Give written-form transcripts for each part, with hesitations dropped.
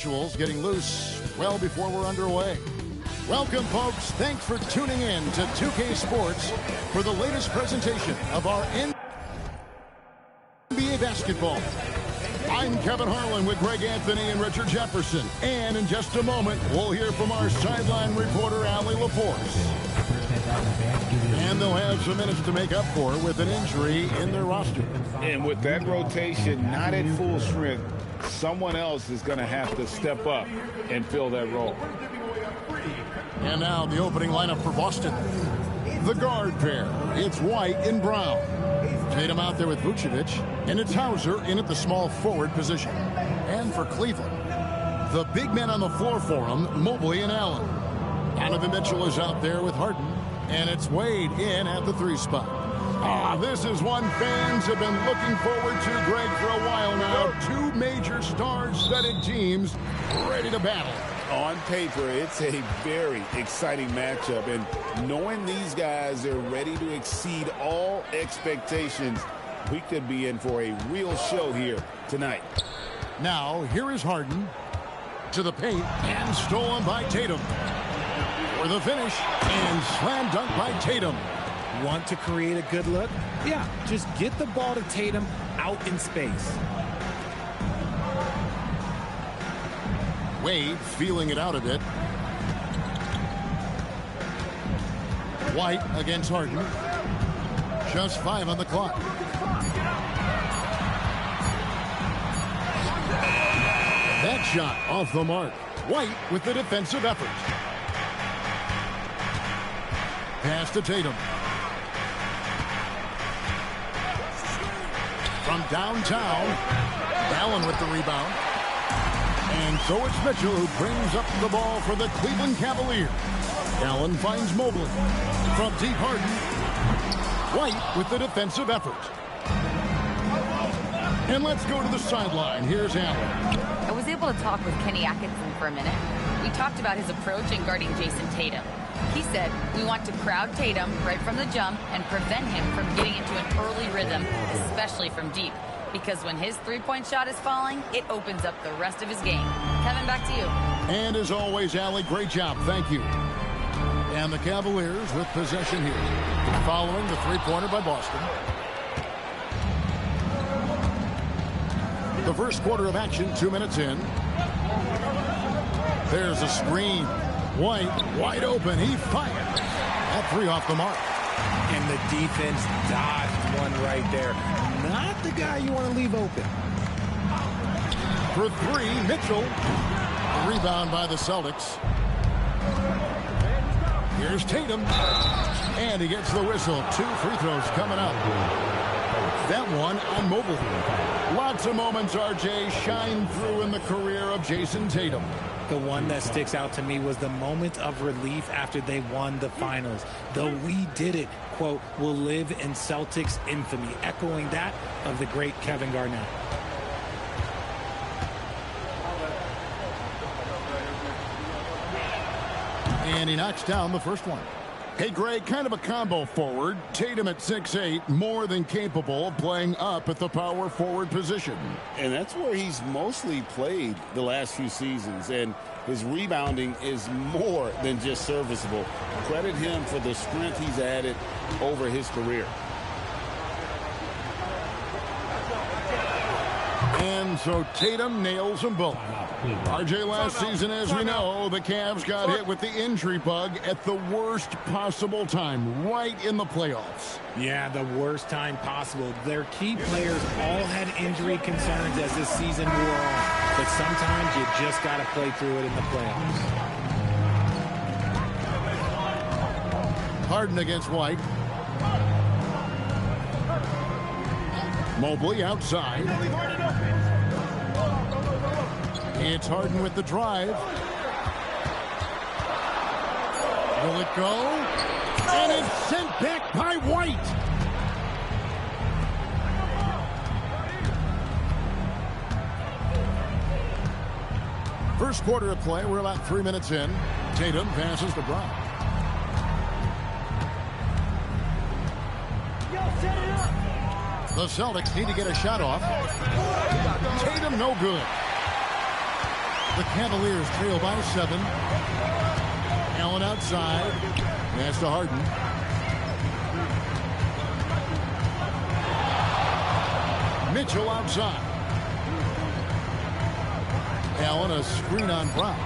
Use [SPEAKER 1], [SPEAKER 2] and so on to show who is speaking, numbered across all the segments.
[SPEAKER 1] Getting loose well before we're underway. Welcome, folks. Thanks for tuning in to 2K Sports for the latest presentation of our NBA basketball. I'm Kevin Harlan with Greg Anthony and Richard Jefferson. And in just a moment, we'll hear from our sideline reporter, Allie LaForce. And they'll have some minutes to make up for with an injury in their roster.
[SPEAKER 2] And with that rotation not at full strength, someone else is going to have to step up and fill that role.
[SPEAKER 1] And now the opening lineup for Boston. The guard pair. It's White and Brown. Tatum out there with Vucevic. And it's Hauser in at the small forward position. And for Cleveland, the big men on the floor for them, Mobley and Allen. Donovan Mitchell is out there with Harden. And it's Wade in at the 3 spot. This is one fans have been looking forward to, Greg, for a while now. Two major star-studded teams ready to battle.
[SPEAKER 2] On paper, it's a very exciting matchup, and knowing these guys are ready to exceed all expectations, we could be in for a real show here tonight.
[SPEAKER 1] Now, here is Harden to the paint and stolen by Tatum. For the finish and slam dunk by Tatum.
[SPEAKER 3] Want to create a good look? Yeah, just get the ball to Tatum out in space.
[SPEAKER 1] Wade feeling it out a bit. White against Harden. Just 5 on the clock. That shot off the mark. White with the defensive effort. Pass to Tatum. From downtown, Allen with the rebound. And so it's Mitchell who brings up the ball for the Cleveland Cavaliers. Allen finds Mobley. From deep Harden. White with the defensive effort. And let's go to the sideline. Here's Allen.
[SPEAKER 4] I was able to talk with Kenny Atkinson for a minute. We talked about his approach in guarding Jason Tatum. He said, we want to crowd Tatum right from the jump and prevent him from getting into an early rhythm, especially from deep. Because when his three-point shot is falling, it opens up the rest of his game. Kevin, back to you.
[SPEAKER 1] And as always, Allie, great job. Thank you. And the Cavaliers with possession here. Following the three-pointer by Boston. The first quarter of action, 2 minutes in. There's a screen. White, wide open. He fired. That 3 off the mark.
[SPEAKER 3] And the defense dodged one right there. Not the guy you want to leave open.
[SPEAKER 1] For 3, Mitchell. The rebound by the Celtics. Here's Tatum. And he gets the whistle. 2 free throws coming up. That one on Mobley. Lots of moments, RJ, shine through in the career of Jason Tatum.
[SPEAKER 3] The one that sticks out to me was the moment of relief after they won the finals. The "we did it" quote will live in Celtics infamy, echoing that of the great Kevin Garnett.
[SPEAKER 1] And he knocks down the first one. Hey, Greg, kind of a combo forward. Tatum at 6'8", more than capable of playing up at the power forward position.
[SPEAKER 2] And that's where he's mostly played the last few seasons, and his rebounding is more than just serviceable. Credit him for the strength he's added over his career.
[SPEAKER 1] And so Tatum nails them both. RJ, last season, as we know, the Cavs got hit with the injury bug at the worst possible time, right in the playoffs.
[SPEAKER 3] Yeah, the worst time possible. Their key players all had injury concerns as this season wore on. But sometimes you just got to play through it in the playoffs.
[SPEAKER 1] Harden against White. Mobley outside. It's Harden with the drive. Will it go? And it's sent back by White. First quarter of play. We're about 3 minutes in. Tatum passes to Brown. The Celtics need to get a shot off. Tatum no good. The Cavaliers trail by 7. Allen outside. Pass to Harden. Mitchell outside. Allen, a screen on Brown.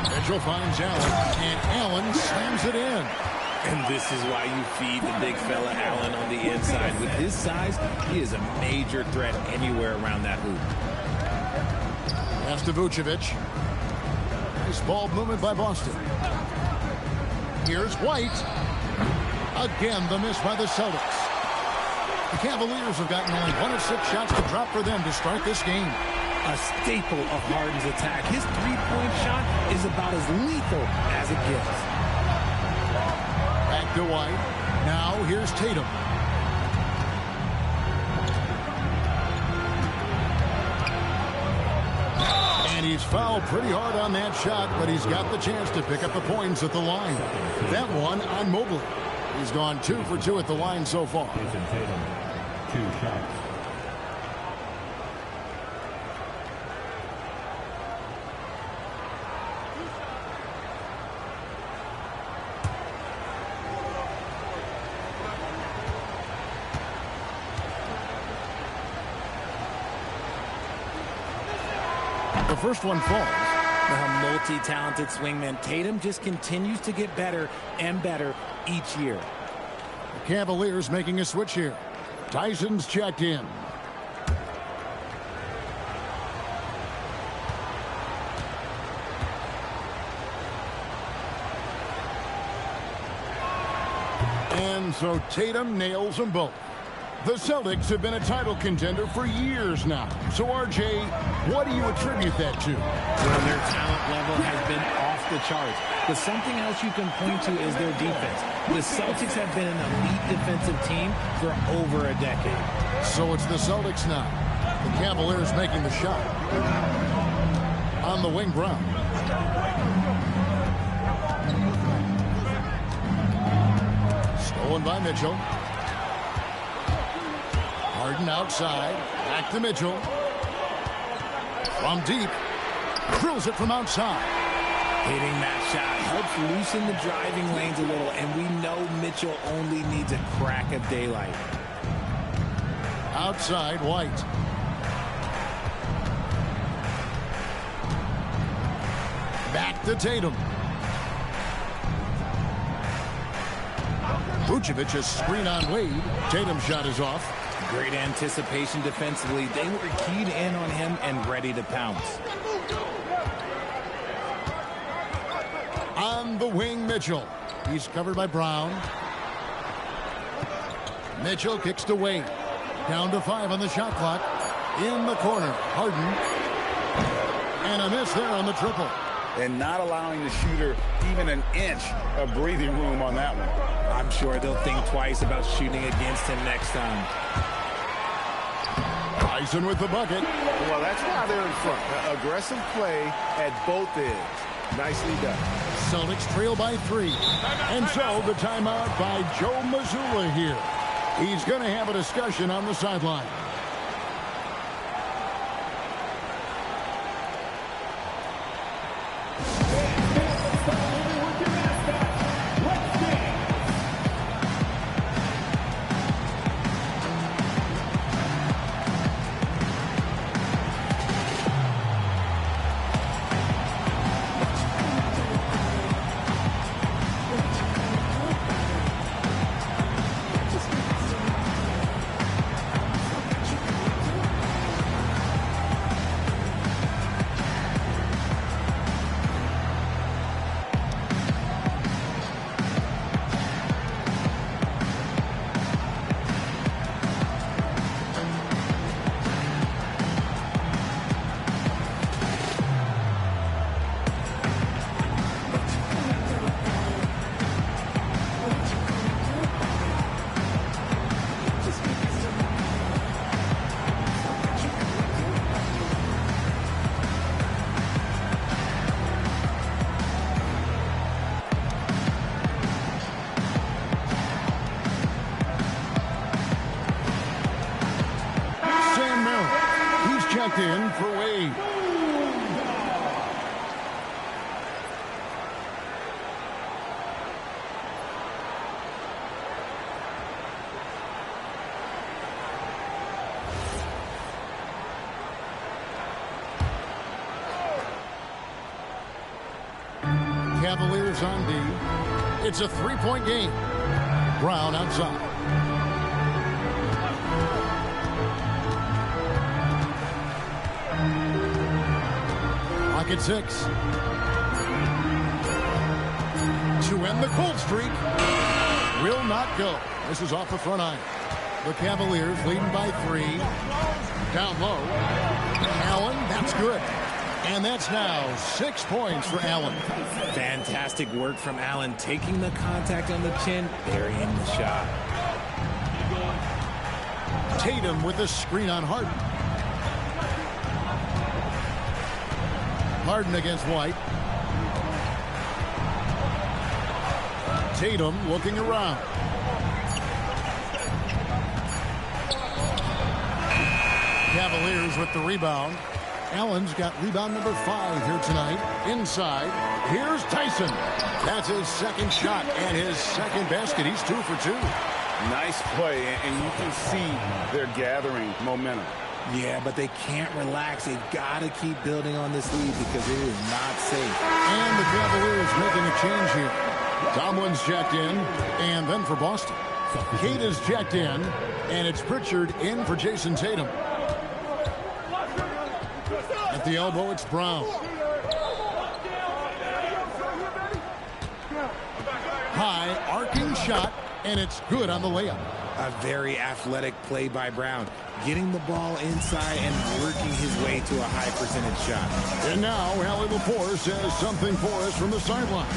[SPEAKER 1] Mitchell finds Allen, and Allen slams it in.
[SPEAKER 3] And this is why you feed the big fella Allen on the inside. With his size, he is a major threat anywhere around that hoop.
[SPEAKER 1] Pass to Vucevic. Nice ball movement by Boston. Here's White. Again, the miss by the Celtics. The Cavaliers have gotten only 1 of 6 shots to drop for them to start this game.
[SPEAKER 3] A staple of Harden's attack. His three-point shot is about as lethal as it gets.
[SPEAKER 1] Back to White. Now here's Tatum. And he's fouled pretty hard on that shot, but he's got the chance to pick up the points at the line. That one on Mobley. He's gone 2 for 2 at the line so far.
[SPEAKER 5] Tatum, 2 shots.
[SPEAKER 1] The first one falls.
[SPEAKER 3] The multi-talented swingman Tatum just continues to get better and better each year.
[SPEAKER 1] The Cavaliers making a switch here. Tyson's checked in. And so Tatum nails them both. The Celtics have been a title contender for years now. So, RJ, what do you attribute that to?
[SPEAKER 3] Well, their talent level has been off the charts. But something else you can point to is their defense. The Celtics have been an elite defensive team for over a decade.
[SPEAKER 1] So it's the Celtics now. The Cavaliers making the shot. On the wing, Brown. Stolen by Mitchell. Harden outside. Back to Mitchell. From deep. Drills it from outside.
[SPEAKER 3] Hitting that shot helps loosen the driving lanes a little, and we know Mitchell only needs a crack of daylight.
[SPEAKER 1] Outside, White. Back to Tatum. Vucevic is screen on Wade. Tatum's shot is off.
[SPEAKER 3] Great anticipation defensively. They were keyed in on him and ready to pounce.
[SPEAKER 1] On the wing, Mitchell. He's covered by Brown. Mitchell kicks to Wade. Down to 5 on the shot clock. In the corner, Harden. And a miss there on the triple.
[SPEAKER 2] And not allowing the shooter even an inch of breathing room on that one.
[SPEAKER 3] I'm sure they'll think twice about shooting against him next time.
[SPEAKER 1] Tyson with the bucket.
[SPEAKER 6] Well, that's why they're in front. Aggressive play at both ends. Nicely done.
[SPEAKER 1] Celtics trail by 3. And so the timeout by Joe Mazzulla here. He's going to have a discussion on the sideline. In for Wade. Cavaliers on D. It's a three-point game. Brown outside. Clock at 6. To end the cold streak. Will not go. This is off the front iron. The Cavaliers leading by 3. Down low. Allen, that's good. And that's now 6 points for Allen.
[SPEAKER 3] Fantastic work from Allen, taking the contact on the chin, burying the shot.
[SPEAKER 1] Tatum with a screen on Harden. Harden against White. Tatum looking around. Cavaliers with the rebound. Allen's got rebound number 5 here tonight. Inside, here's Tyson. That's his second shot and his second basket. He's 2 for 2.
[SPEAKER 2] Nice play, and you can see they're gathering momentum.
[SPEAKER 3] Yeah, but they can't relax. They've got to keep building on this lead because it is not safe.
[SPEAKER 1] And the Cavaliers making a change here. Tomlin's checked in, and then for Boston. Kate is checked in, and it's Pritchard in for Jason Tatum. At the elbow, it's Brown. High, arcing shot, and it's good on the layup.
[SPEAKER 3] A very athletic play by Brown, getting the ball inside and working his way to a high percentage shot.
[SPEAKER 1] And now, Allie Lepore says something for us from the sideline.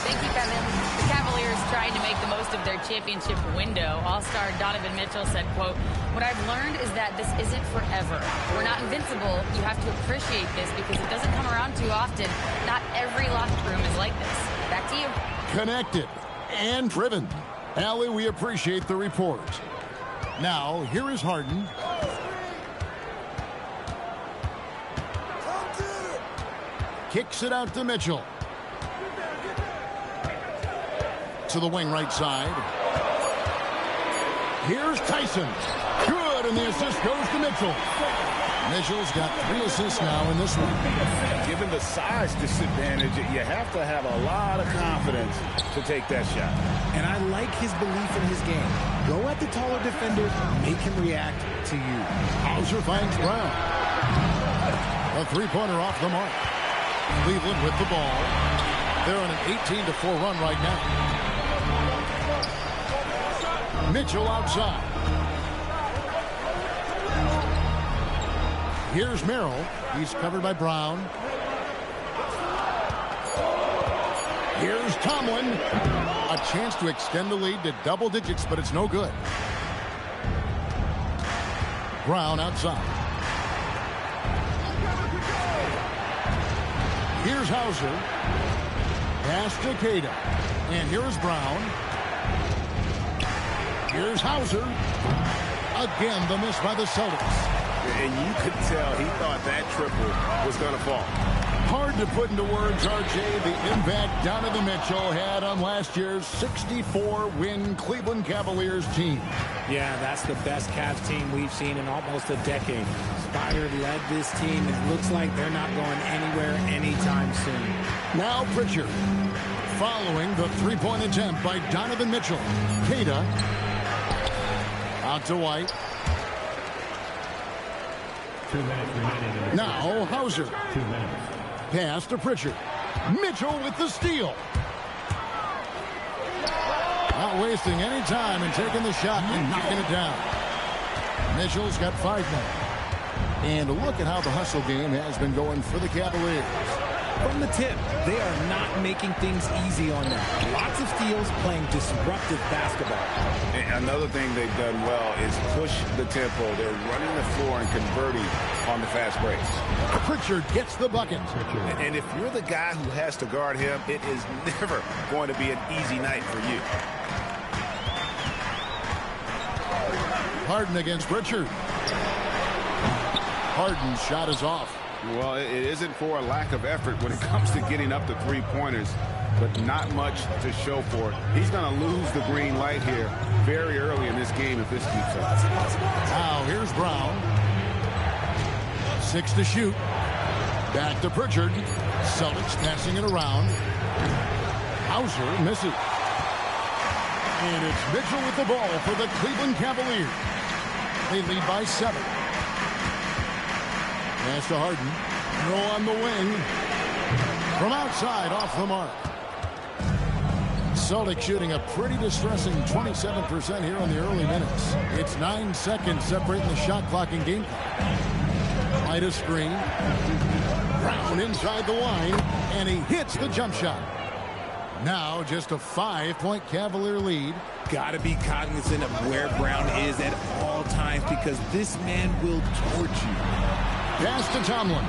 [SPEAKER 4] Thank you, Kevin. The Cavaliers trying to make the most of their championship window. All-star Donovan Mitchell said, quote, "What I've learned is that this isn't forever. We're not invincible. You have to appreciate this because it doesn't come around too often. Not every locker room is like this." Back to you.
[SPEAKER 1] Connected and driven. Allie, we appreciate the report. Now, here is Harden. Kicks it out to Mitchell. To the wing right side. Here's Tyson. Good, and the assist goes to Mitchell. Mitchell's got 3 assists now in this one.
[SPEAKER 2] Given the size disadvantage, you have to have a lot of confidence to take that shot.
[SPEAKER 3] And I like his belief in his game. Go at the taller defender, make him react to you.
[SPEAKER 1] Hauser finds Brown. A three-pointer off the mark. Cleveland with the ball. They're on an 18-4 run right now. Mitchell outside. Here's Merrill. He's covered by Brown. Here's Tomlin. A chance to extend the lead to double digits, but it's no good. Brown outside. Here's Hauser. Pass to Cada. And here's Brown. Here's Hauser. Again, the miss by the Celtics.
[SPEAKER 2] And you could tell he thought that triple was going to fall.
[SPEAKER 1] Hard to put into words, RJ, the impact Donovan Mitchell had on last year's 64-win Cleveland Cavaliers team.
[SPEAKER 3] Yeah, that's the best Cavs team we've seen in almost a decade. Spider led this team. It looks like they're not going anywhere anytime soon.
[SPEAKER 1] Now Pritchard. Following the three-point attempt by Donovan Mitchell. Cada. Out to White.
[SPEAKER 5] 2 minutes remaining.
[SPEAKER 1] Now Hauser.
[SPEAKER 5] 2 minutes.
[SPEAKER 1] Pass to Pritchard. Mitchell with the steal. Not wasting any time and taking the shot and knocking it down. Mitchell's got 5 now. And look at how the hustle game has been going for the Cavaliers.
[SPEAKER 3] From the tip, they are not making things easy on them. Lots of steals, playing disruptive basketball.
[SPEAKER 2] And another thing they've done well is push the tempo. They're running the floor and converting on the fast breaks.
[SPEAKER 1] Pritchard gets the bucket.
[SPEAKER 2] And if you're the guy who has to guard him, it is never going to be an easy night for you.
[SPEAKER 1] Harden against Pritchard. Harden's shot is off.
[SPEAKER 2] Well, it isn't for a lack of effort when it comes to getting up to three-pointers, but not much to show for it. He's going to lose the green light here very early in this game if this keeps up.
[SPEAKER 1] Now here's Brown. 6 to shoot. Back to Pritchard. Celtics passing it around. Hauser misses. And it's Mitchell with the ball for the Cleveland Cavaliers. They lead by 7. Pass to Harden. Throw on the wing. From outside, off the mark. Celtics shooting a pretty distressing 27% here in the early minutes. It's 9 seconds separating the shot clock and game clock. Right of screen. Brown inside the line, and he hits the jump shot. Now just a 5-point Cavalier lead.
[SPEAKER 3] Got to be cognizant of where Brown is at all times because this man will torch you.
[SPEAKER 1] Pass to Tomlin.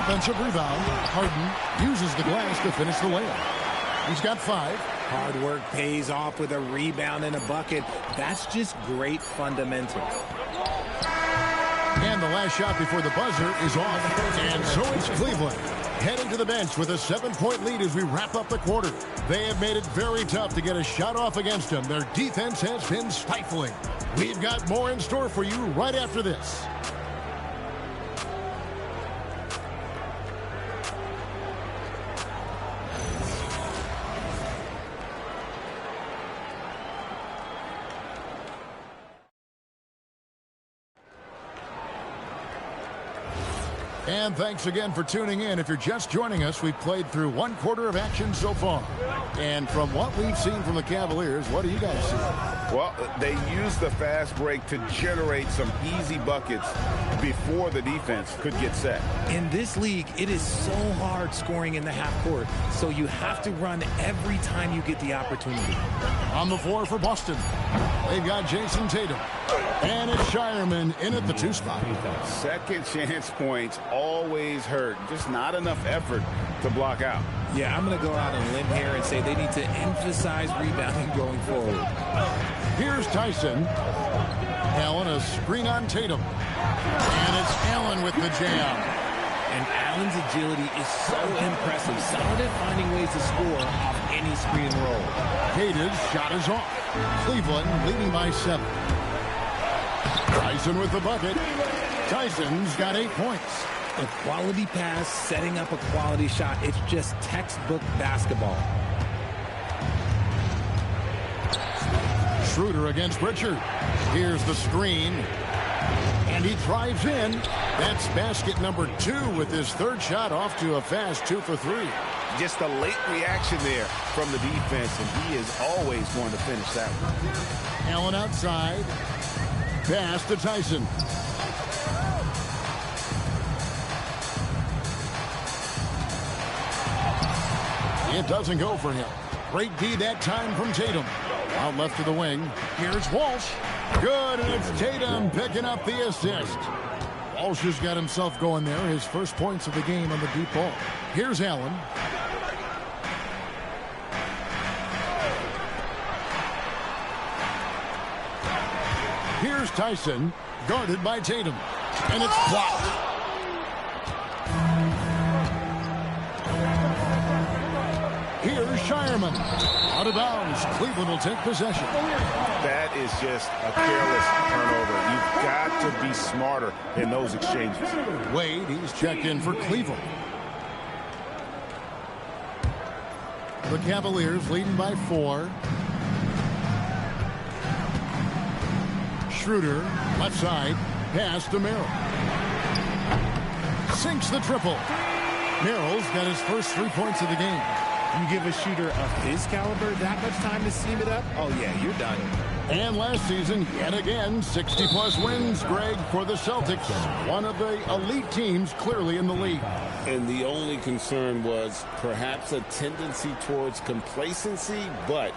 [SPEAKER 1] Offensive rebound. Harden uses the glass to finish the layup. He's got 5.
[SPEAKER 3] Hard work pays off with a rebound and a bucket. That's just great fundamentals.
[SPEAKER 1] And the last shot before the buzzer is off. And so it's Cleveland heading to the bench with a 7-point lead as we wrap up the quarter. They have made it very tough to get a shot off against them. Their defense has been stifling. We've got more in store for you right after this. And thanks again for tuning in. If you're just joining us, we've played through 1 quarter of action so far. And from what we've seen from the Cavaliers, what do you guys see?
[SPEAKER 2] Well, they used the fast break to generate some easy buckets before the defense could get set.
[SPEAKER 3] In this league, it is so hard scoring in the half court, so you have to run every time you get the opportunity.
[SPEAKER 1] On the floor for Boston, they've got Jason Tatum. And it's Shireman in at the 2 spot.
[SPEAKER 2] Second chance points always hurt. Just not enough effort to block out.
[SPEAKER 3] Yeah, I'm going to go out on a limb here and say they need to emphasize rebounding going forward.
[SPEAKER 1] Here's Tyson. Allen, a screen on Tatum. And it's Allen with the jam.
[SPEAKER 3] And Allen's agility is so impressive. Solid at finding ways to score off any screen and roll.
[SPEAKER 1] Cade's shot is off. Cleveland leading by 7. Tyson with the bucket. Tyson's got 8 points.
[SPEAKER 3] A quality pass, setting up a quality shot. It's just textbook basketball.
[SPEAKER 1] Schroeder against Richard. Here's the screen. And he drives in. That's basket number 2 with his 3rd shot off to a fast 2 for 3.
[SPEAKER 2] Just a late reaction there from the defense, and he is always going to finish that one.
[SPEAKER 1] Allen outside. Pass to Tyson. It doesn't go for him. Great D that time from Tatum. Out left to the wing. Here's Walsh. Good, and it's Tatum picking up the assist. Walsh has got himself going there. His first points of the game on the deep ball. Here's Allen. Here's Tyson, guarded by Tatum. And it's blocked. Here's Shireman. Out of bounds. Cleveland will take possession.
[SPEAKER 2] That is just a careless turnover. You've got to be smarter in those exchanges.
[SPEAKER 1] Wade, he's checked in for Cleveland. The Cavaliers leading by 4. Schroeder, left side, pass to Merrill. Sinks the triple. Merrill's got his first 3 points of the game.
[SPEAKER 3] You give a shooter of his caliber that much time to seam it up? Oh, yeah, you're done.
[SPEAKER 1] And last season, yet again, 60-plus wins, Greg, for the Celtics. One of the elite teams clearly in the league.
[SPEAKER 2] And the only concern was perhaps a tendency towards complacency, but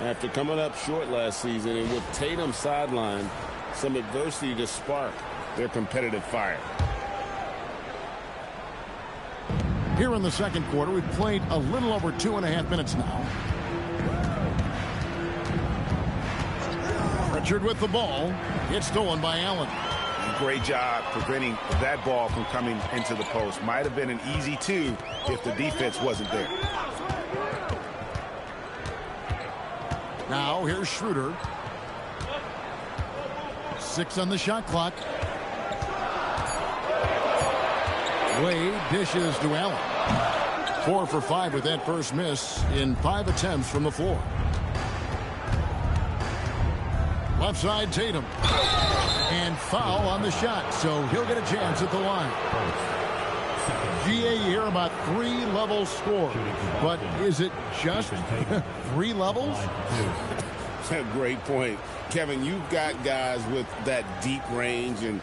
[SPEAKER 2] after coming up short last season and with Tatum sidelined, some adversity to spark their competitive fire.
[SPEAKER 1] Here in the second quarter, we've played a little over 2.5 minutes now. Richard with the ball. It's stolen by Allen.
[SPEAKER 2] Great job preventing that ball from coming into the post. Might have been an easy 2 if the defense wasn't there.
[SPEAKER 1] Now here's Schroeder. 6 on the shot clock. Wade dishes to Allen. 4 for 5 with that first miss in 5 attempts from the floor. Left side, Tatum. And foul on the shot, so he'll get a chance at the line. GA here about 3-level score. But is it just 3 levels?
[SPEAKER 2] That's a great point. Kevin, you've got guys with that deep range, and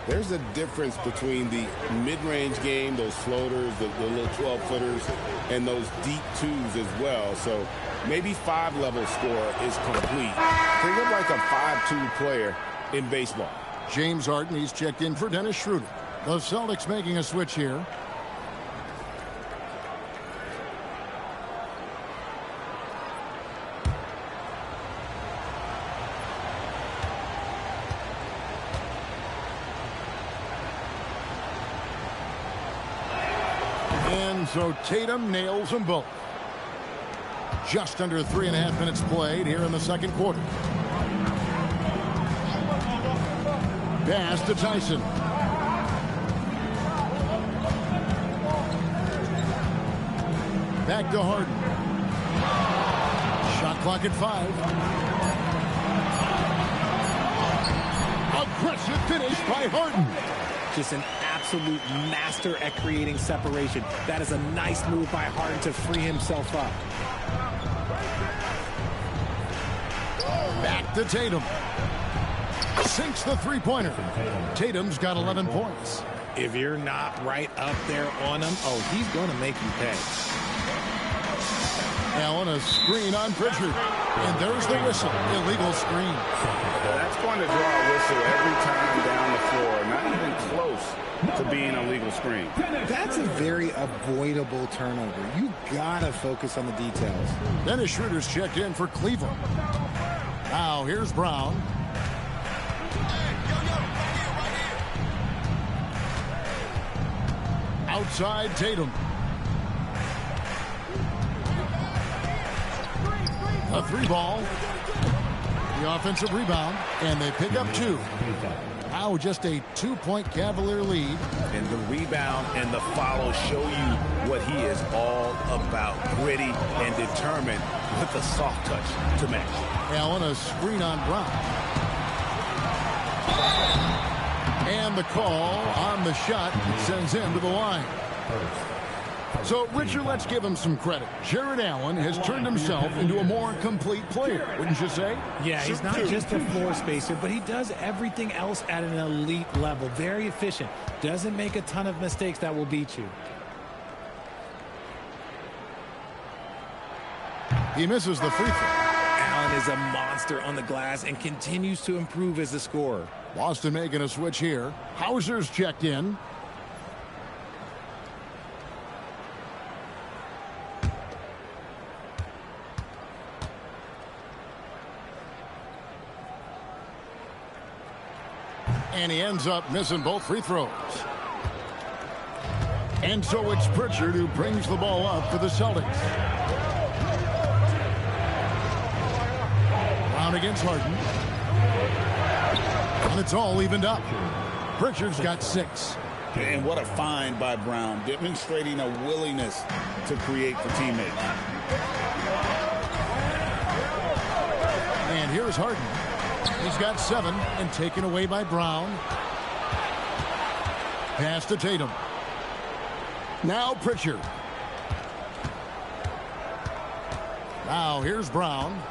[SPEAKER 2] there's a difference between the mid-range game, those floaters, the little 12-footers, and those deep twos as well. So maybe 5-level score is complete. Think of like a 5-2 player in baseball.
[SPEAKER 1] James Harden, he's checked in for Dennis Schroeder. The Celtics making a switch here. And so Tatum nails them both. Just under 3.5 minutes played here in the second quarter. Pass to Tyson. Back to Harden. Shot clock at 5. Aggressive finish by Harden.
[SPEAKER 3] Just an absolute master at creating separation. That is a nice move by Harden to free himself up.
[SPEAKER 1] Back to Tatum. Sinks the three-pointer. Tatum's got 11 points.
[SPEAKER 3] If you're not right up there on him, oh, he's going to make you pay.
[SPEAKER 1] Allen, a screen on Pritchard. And there's the whistle. Illegal screen.
[SPEAKER 2] That's going to draw a whistle every time down the floor. Not even close to being a legal screen.
[SPEAKER 3] That's a very avoidable turnover. You got to focus on the details.
[SPEAKER 1] Dennis Schroeder's checked in for Cleveland. Now here's Brown. Outside Tatum. A 3-ball. The offensive rebound, and they pick up 2. Now just a 2-point Cavalier lead.
[SPEAKER 2] And the rebound and the follow show you what he is all about. Gritty and determined with a soft touch to match.
[SPEAKER 1] Allen, a screen on Brown. And the call on the shot sends him to the line. So, Richard, let's give him some credit. Jared Allen has turned himself into a more complete player, wouldn't you say?
[SPEAKER 3] Yeah, he's not just a floor spacer, but he does everything else at an elite level. Very efficient. Doesn't make a ton of mistakes that will beat you.
[SPEAKER 1] He misses the free throw.
[SPEAKER 3] Allen is a monster on the glass and continues to improve as a scorer.
[SPEAKER 1] Boston making a switch here. Hauser's checked in. And he ends up missing both free throws. And so it's Pritchard who brings the ball up for the Celtics. Brown against Harden. And it's all evened up. Pritchard's got 6.
[SPEAKER 2] And what a find by Brown, demonstrating a willingness to create for teammates.
[SPEAKER 1] And here's Harden. He's got 7 and taken away by Brown. Pass to Tatum. Now Pritchard. Now here's Brown.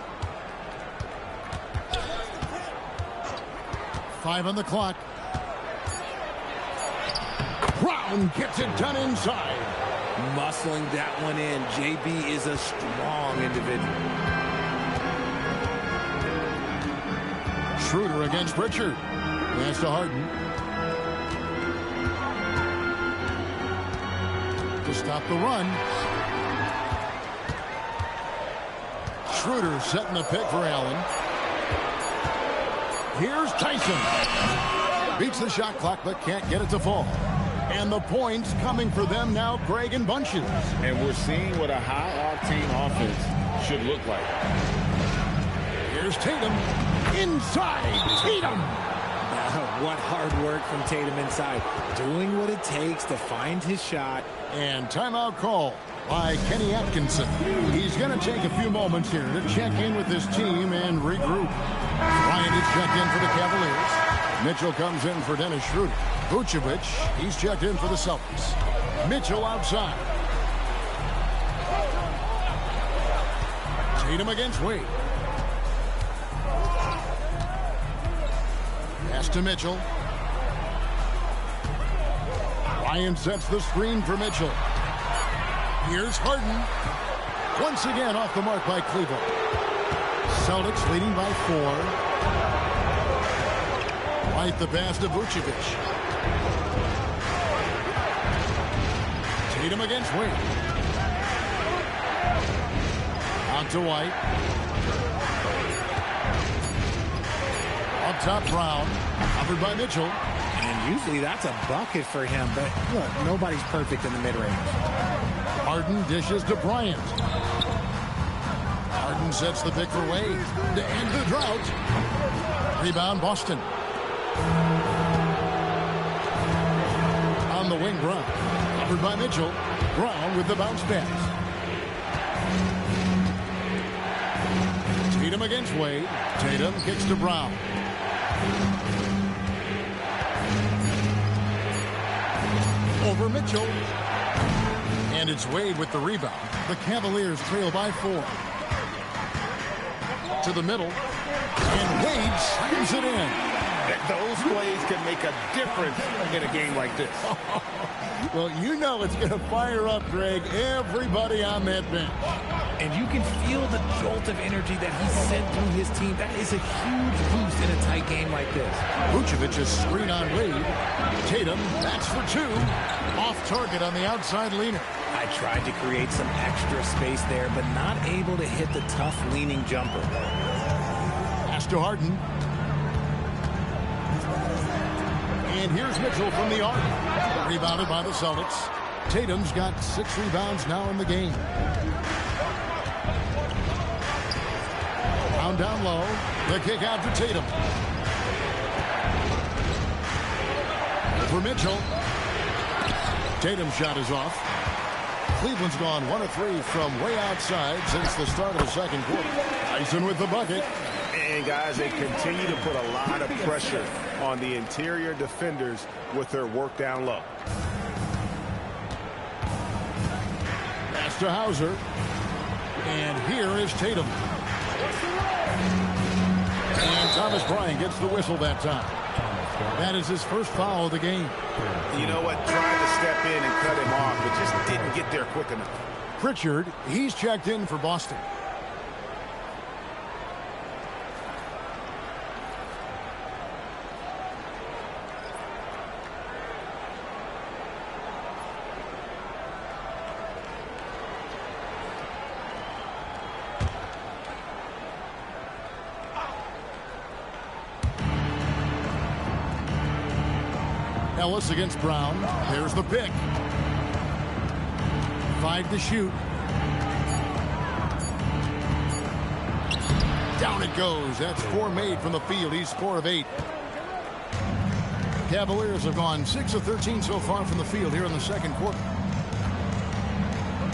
[SPEAKER 1] 5 on the clock. Brown gets it done inside.
[SPEAKER 3] Muscling that one in. JB is a strong individual.
[SPEAKER 1] Schroeder against Pritchard. Pass to Harden. To stop the run. Schroeder setting the pick for Allen. Here's Tyson. Beats the shot clock but can't get it to fall. And the points coming for them now, Greg, in bunches.
[SPEAKER 2] And we're seeing what a high-octane offense should look like.
[SPEAKER 1] Here's Tatum. Inside, Tatum.
[SPEAKER 3] What hard work from Tatum inside. Doing what it takes to find his shot.
[SPEAKER 1] And timeout call. by Kenny Atkinson. He's going to take a few moments here to check in with his team and regroup. Bryant is checked in for the Cavaliers. Mitchell comes in for Dennis Schroeder. Vucevic, he's checked in for the Celtics. Mitchell outside. Tatum against Wade. Pass to Mitchell. Bryant sets the screen for Mitchell. Here's Harden. Once again off the mark by Cleveland. Celtics leading by 4. Right the pass to Vucevic. Tatum against Wade. Out to White. Up top, Brown. Covered by Mitchell.
[SPEAKER 3] And usually that's a bucket for him, but look, nobody's perfect in the mid-range.
[SPEAKER 1] Harden dishes to Bryant. Harden sets the pick for Wade to end the drought. Rebound, Boston. On the wing, Brown. Covered by Mitchell. Brown with the bounce pass. Tatum against Wade. Tatum kicks to Brown. Over Mitchell. And it's Wade with the rebound. The Cavaliers trail by 4. To the middle. And Wade slams it in.
[SPEAKER 6] Those plays can make a difference in a game like this.
[SPEAKER 1] Well, you know it's going to fire up, Greg, everybody on that bench.
[SPEAKER 3] And you can feel the jolt of energy that he sent through his team. That is a huge boost in a tight game like this.
[SPEAKER 1] Vucevic's screen on Wade. Tatum, that's for 2. Off target on the outside leaner.
[SPEAKER 3] I tried to create some extra space there, but not able to hit the tough leaning jumper.
[SPEAKER 1] Pass to Harden. And here's Mitchell from the arc. Rebounded by the Celtics. Tatum's got 6 rebounds now in the game. Down low. The kick out to Tatum. For Mitchell. Tatum's shot is off. Cleveland's gone 1 of 3 from way outside since the start of the second quarter. Tyson with the bucket.
[SPEAKER 6] And guys, they continue to put a lot of pressure on the interior defenders with their work down low.
[SPEAKER 1] Pass to Hauser. And here is Tatum. And Thomas Bryant gets the whistle that time. That is his first foul of the game.
[SPEAKER 6] You know what? Tried to step in and cut him off, but just didn't get there quick enough.
[SPEAKER 1] Pritchard, he's checked in for Boston. Ellis against Brown. There's the pick. 5 to shoot. Down it goes. That's 4 made from the field. He's 4 of 8. Cavaliers have gone 6 of 13 so far from the field here in the second quarter.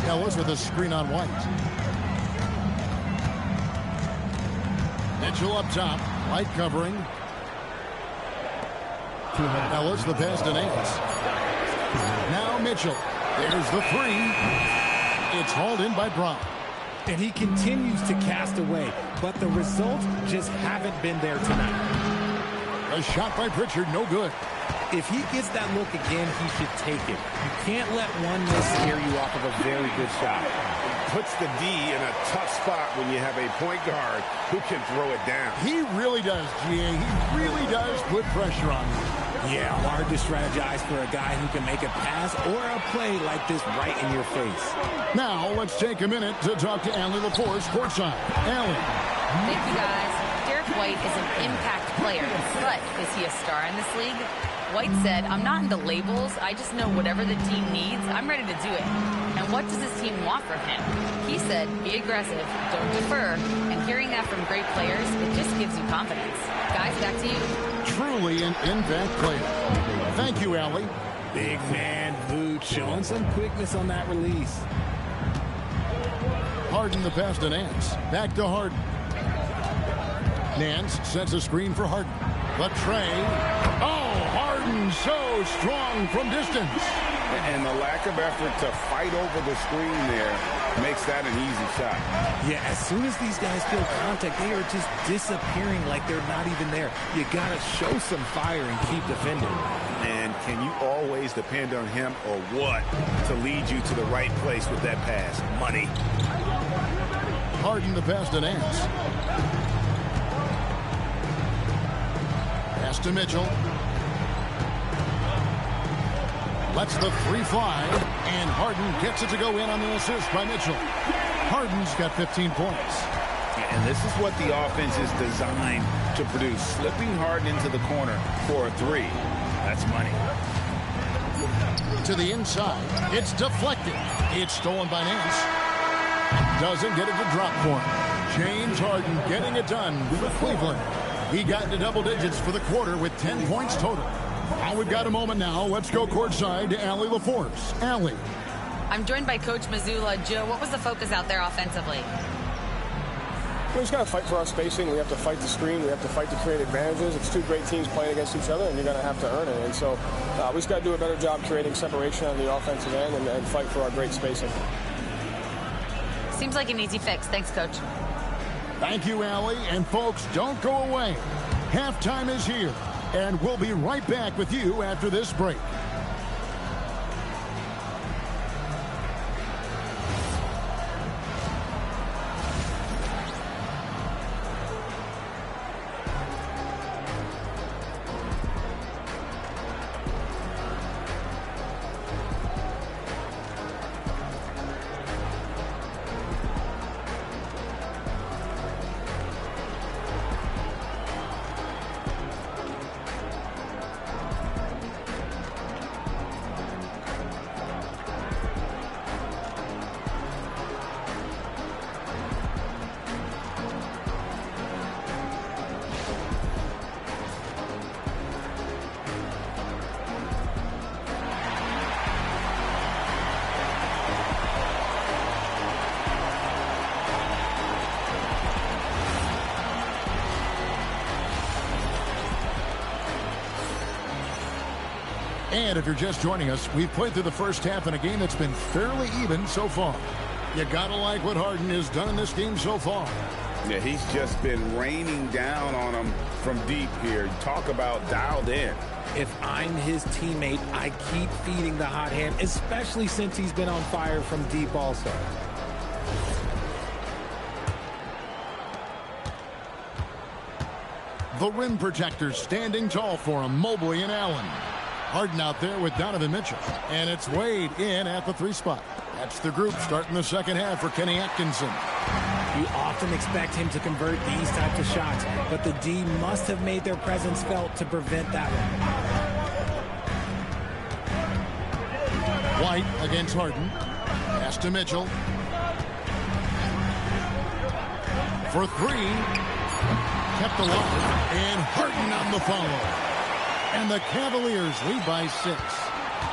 [SPEAKER 1] Ellis with a screen on White. Mitchell up top. White covering. Ellis the pass to Nance. Now Mitchell. There's the 3. It's hauled in by Brown.
[SPEAKER 3] And he continues to cast away, but the results just haven't been there tonight.
[SPEAKER 1] A shot by Pritchard, no good.
[SPEAKER 3] If he gets that look again, he should take it. You can't let one miss scare you off of a very good shot.
[SPEAKER 6] Puts the D in a tough spot when you have a point guard who can throw it down.
[SPEAKER 1] He really does, GA. He really does put pressure on you.
[SPEAKER 3] Yeah, hard to strategize for a guy who can make a pass or a play like this right in your face.
[SPEAKER 1] Now, let's take a minute to talk to Allie LaForce courtside. Allie.
[SPEAKER 4] Thank you, guys. Derek White is an impact player, but is he a star in this league? White said, "I'm not into labels. I just know whatever the team needs, I'm ready to do it." And what does his team want from him? He said, "Be aggressive, don't defer." And hearing that from great players, it just gives you confidence. Guys, back to you.
[SPEAKER 1] Truly an impact player. Thank you, Allie.
[SPEAKER 3] Big man Vooch showing some quickness on that release.
[SPEAKER 1] Harden the pass to Nance. Back to Harden. Nance sets a screen for Harden. The tray. Oh, Harden so strong from distance.
[SPEAKER 2] And the lack of effort to fight over the screen there makes that an easy shot.
[SPEAKER 3] Yeah, as soon as these guys feel contact, they are just disappearing like they're not even there. You got to show some fire and keep defending.
[SPEAKER 2] And can you always depend on him or what to lead you to the right place with that pass? Money.
[SPEAKER 1] Harden the pass to Nance. Pass to Mitchell. Lets the three fly, and Harden gets it to go in on the assist by Mitchell. Harden's got 15 points.
[SPEAKER 2] And this is what the offense is designed to produce. Slipping Harden into the corner for a three. That's money.
[SPEAKER 1] To the inside. It's deflected. It's stolen by Nance. Doesn't get it to drop for him. James Harden getting it done for Cleveland. He got into double digits for the quarter with 10 points total. We've got a moment now. Let's go courtside to Allie LaForce. Allie.
[SPEAKER 4] I'm joined by Coach Mazzulla. Joe, what was the focus out there offensively?
[SPEAKER 7] We just got to fight for our spacing. We have to fight the screen. We have to fight to create advantages. It's two great teams playing against each other, and you're going to have to earn it. And so we just got to do a better job creating separation on the offensive end and fight for our great spacing.
[SPEAKER 4] Seems like an easy fix. Thanks, Coach.
[SPEAKER 1] Thank you, Allie. And folks, don't go away. Halftime is here. And we'll be right back with you after this break. And if you're just joining us, we've played through the first half in a game that's been fairly even so far. You gotta like what Harden has done in this game so far.
[SPEAKER 2] Yeah, he's just been raining down on him from deep here. Talk about dialed in.
[SPEAKER 3] If I'm his teammate, I keep feeding the hot hand, especially since he's been on fire from deep also.
[SPEAKER 1] The rim protectors standing tall for him, Mobley and Allen. Harden out there with Donovan Mitchell. And it's Wade in at the three spot. That's the group starting the second half for Kenny Atkinson.
[SPEAKER 3] You often expect him to convert these types of shots, but the D must have made their presence felt to prevent that one.
[SPEAKER 1] White against Harden. Pass to Mitchell. For three. Kept alive. And Harden on the follow. And the Cavaliers lead by 6.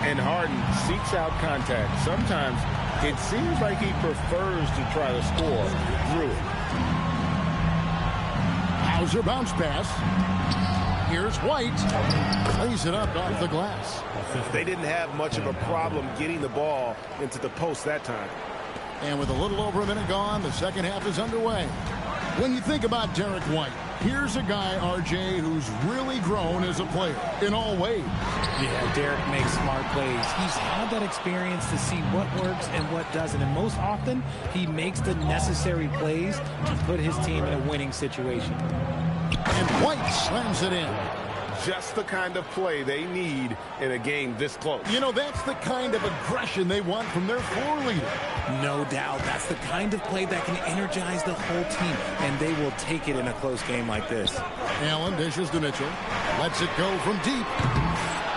[SPEAKER 2] And Harden seeks out contact. Sometimes it seems like he prefers to try to score through it.
[SPEAKER 1] Hauser bounce pass. Here's White. Lays it up off the glass.
[SPEAKER 6] They didn't have much of a problem getting the ball into the post that time.
[SPEAKER 1] And with a little over a minute gone, the second half is underway. When you think about Derek White, here's a guy, RJ, who's really grown as a player in all ways.
[SPEAKER 3] Yeah, Derek makes smart plays. He's had that experience to see what works and what doesn't. And most often, he makes the necessary plays to put his team in a winning situation.
[SPEAKER 1] And White slams it in.
[SPEAKER 6] Just the kind of play they need in a game this close.
[SPEAKER 1] You know, that's the kind of aggression they want from their floor leader.
[SPEAKER 3] No doubt. That's the kind of play that can energize the whole team, and they will take it in a close game like this.
[SPEAKER 1] Allen dishes to Mitchell. Lets it go from deep.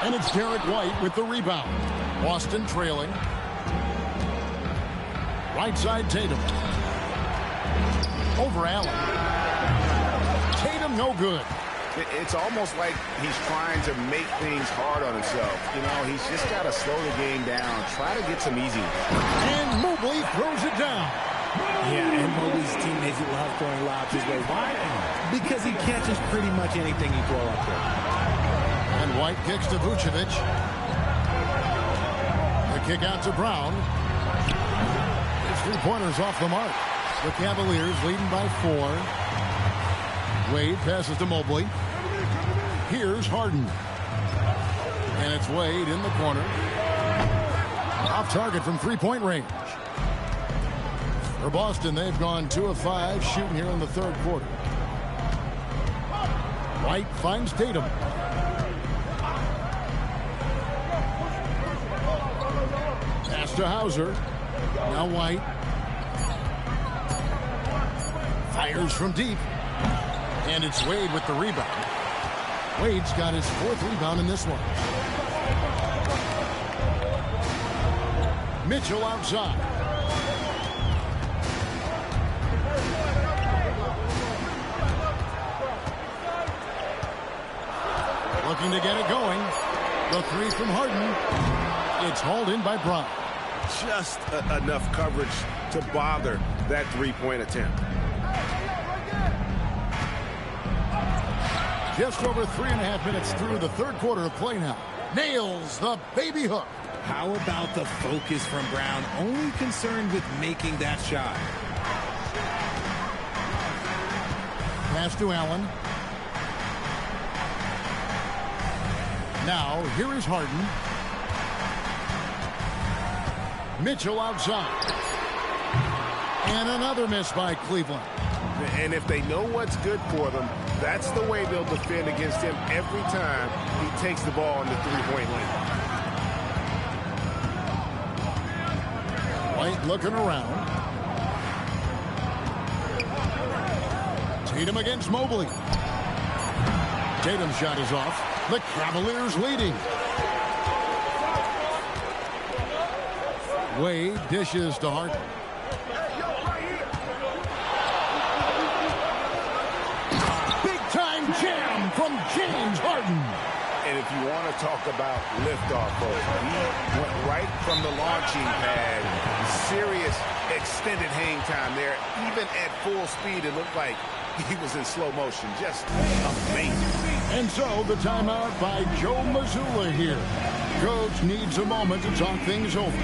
[SPEAKER 1] And it's Derek White with the rebound. Boston trailing. Right side Tatum. Over Allen. Tatum no good.
[SPEAKER 6] It's almost like he's trying to make things hard on himself. You know, he's just got to slow the game down, try to get some easy.
[SPEAKER 1] And Mobley throws it down.
[SPEAKER 3] loves throwing lobs his way. Why? Because he catches pretty much anything you throw up there.
[SPEAKER 1] And White kicks to Vucevic. The kick out to Brown. His three-pointers off the mark. The Cavaliers leading by 4. Wade passes to Mobley. Here's Harden. And it's Wade in the corner. Off target from three-point range. For Boston, they've gone 2 of 5 shooting here in the third quarter. White finds Tatum. Pass to Hauser. Now White. Fires from deep. And it's Wade with the rebound. Wade's got his 4th rebound in this one. Mitchell outside. Looking to get it going. The 3 from Harden. It's hauled in by Brown.
[SPEAKER 6] Just enough coverage to bother that three-point attempt.
[SPEAKER 1] Just over 3.5 minutes through the third quarter of play now. Nails the baby hook.
[SPEAKER 3] How about the focus from Brown? Only concerned with making that shot.
[SPEAKER 1] Pass to Allen. Now, here is Harden. Mitchell outside. And another miss by Cleveland.
[SPEAKER 6] And if they know what's good for them, that's the way they'll defend against him every time he takes the ball in the three-point lane.
[SPEAKER 1] White looking around. Tatum against Mobley. Tatum's shot is off. The Cavaliers leading. Wade dishes to Harden. Big-time jam from James Harden.
[SPEAKER 6] And if you want to talk about liftoff, folks, he went right from the launching pad. Serious extended hang time there. Even at full speed, it looked like he was in slow motion. Just amazing.
[SPEAKER 1] And so the timeout by Joe Mazzulla here. Coach needs a moment to talk things over.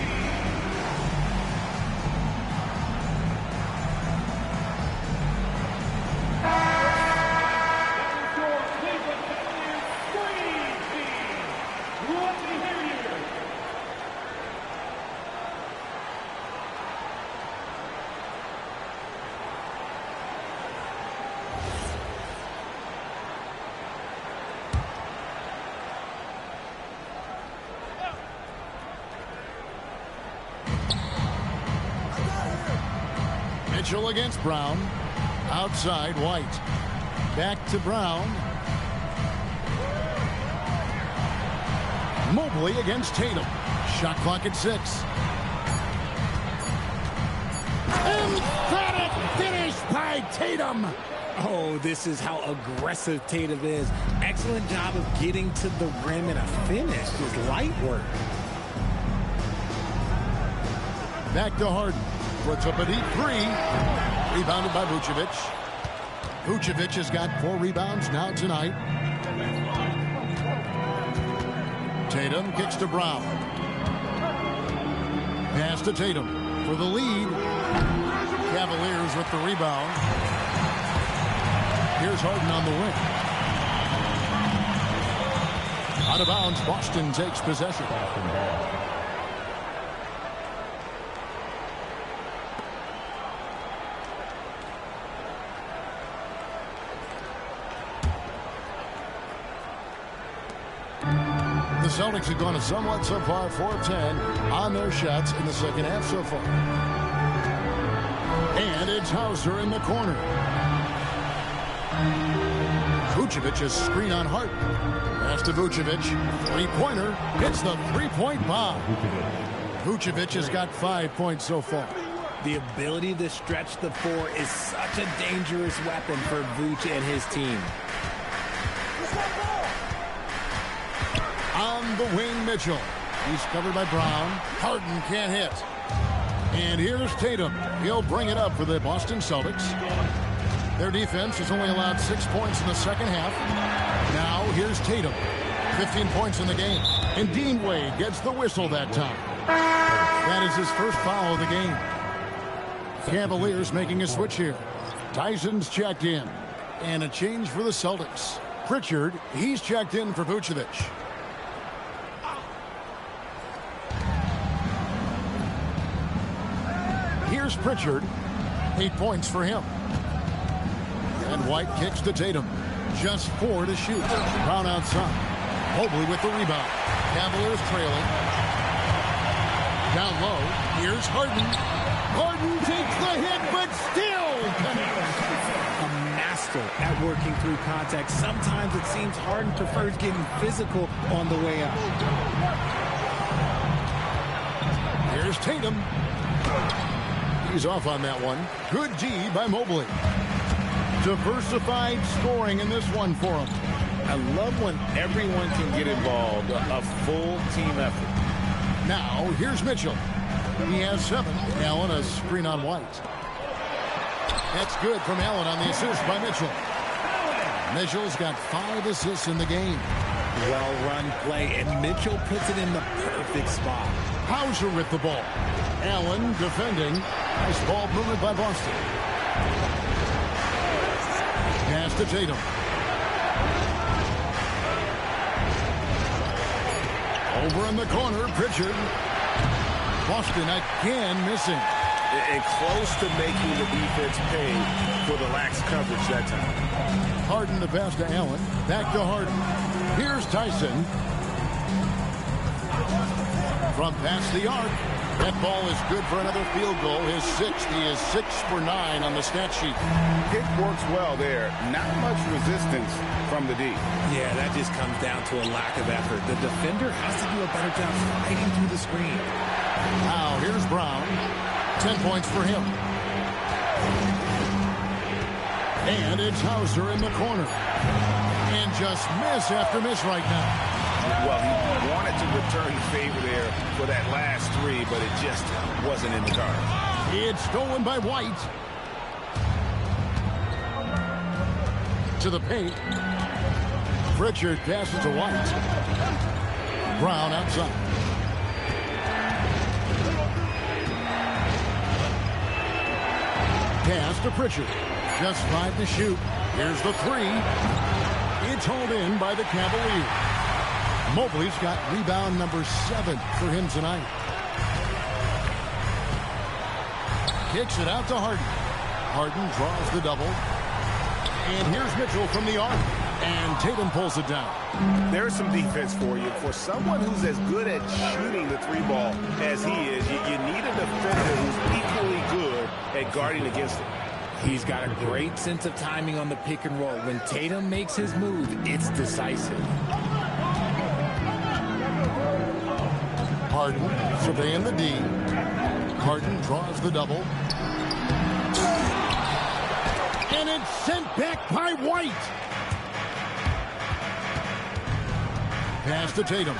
[SPEAKER 1] Mitchell against Brown. Outside, White. Back to Brown. Mobley against Tatum. Shot clock at 6. Emphatic finish by Tatum.
[SPEAKER 3] Oh, this is how aggressive Tatum is. Excellent job of getting to the rim and a finish. Just light work.
[SPEAKER 1] Back to Harden. Puts up a deep 3. Rebounded by Vucevic. Vucevic has got 4 rebounds now tonight. Tatum kicks to Brown. Pass to Tatum for the lead. Cavaliers with the rebound. Here's Harden on the wing. Out of bounds, Boston takes possession. The Celtics have gone somewhat so far 4-10 on their shots in the second half so far. And it's Hauser in the corner. Vucevic's screen on Harden. Pass to Vucevic. Three-pointer. Hits the three-point bomb. Vucevic has got 5 points so far.
[SPEAKER 3] The ability to stretch the floor is such a dangerous weapon for Vuce and his team. On
[SPEAKER 1] the wing, Mitchell. He's covered by Brown. Harden can't hit. And here's Tatum. He'll bring it up for the Boston Celtics. Their defense has only allowed 6 points in the second half. Now here's Tatum. 15 points in the game. And Dean Wade gets the whistle that time. That is his first foul of the game. Cavaliers making a switch here. Tyson's checked in. And a change for the Celtics. Pritchard, he's checked in for Vucevic. Here's Pritchard. 8 points for him. And White kicks to Tatum. Just 4 to shoot. Brown outside. Mobley with the rebound. Cavaliers trailing. Down low. Here's Harden. Harden takes the hit, but still connects.
[SPEAKER 3] A master at working through contact. Sometimes it seems Harden prefers getting physical on the way up.
[SPEAKER 1] Here's Tatum. He's off on that one. Good D by Mobley. Diversified scoring in this one for him.
[SPEAKER 2] I love when everyone can get involved, a full team effort.
[SPEAKER 1] Now, here's Mitchell. He has 7. Allen, a screen on White. That's good from Allen on the assist by Mitchell. Mitchell's got 5 assists in the game.
[SPEAKER 3] Well-run play, and Mitchell puts it in the perfect spot.
[SPEAKER 1] Hauser with the ball. Allen defending. Nice ball movement by Boston. Pass to Tatum. Over in the corner, Pritchard. Boston again missing.
[SPEAKER 2] And close to making the defense pay for the lax coverage that time.
[SPEAKER 1] Harden to pass to Allen. Back to Harden. Here's Tyson. From past the arc. That ball is good for another field goal. His 6th. He is 6 for 9 on the stat sheet.
[SPEAKER 2] Pick works well there. Not much resistance from the D.
[SPEAKER 3] Yeah, that just comes down to a lack of effort. The defender has to do a better job fighting through the screen.
[SPEAKER 1] Now, here's Brown. 10 points for him. And it's Hauser in the corner. And just miss after miss right now.
[SPEAKER 2] Well, he wanted to return the favor there for that last 3, but it just wasn't in the cards.
[SPEAKER 1] It's stolen by White. To the paint. Pritchard passes to White. Brown outside. Pass to Pritchard. Just 5 to shoot. Here's the 3. It's hauled in by the Cavaliers. Mobley's got rebound number 7 for him tonight. Kicks it out to Harden. Harden draws the double. And here's Mitchell from the arc. And Tatum pulls it down.
[SPEAKER 2] There's some defense for you. For someone who's as good at shooting the 3-ball as he is, you need a defender who's equally good at guarding against it.
[SPEAKER 3] He's got a great sense of timing on the pick and roll. When Tatum makes his move, it's decisive.
[SPEAKER 1] Harden surveying the D. Harden draws the double. And it's sent back by White. Pass to Tatum.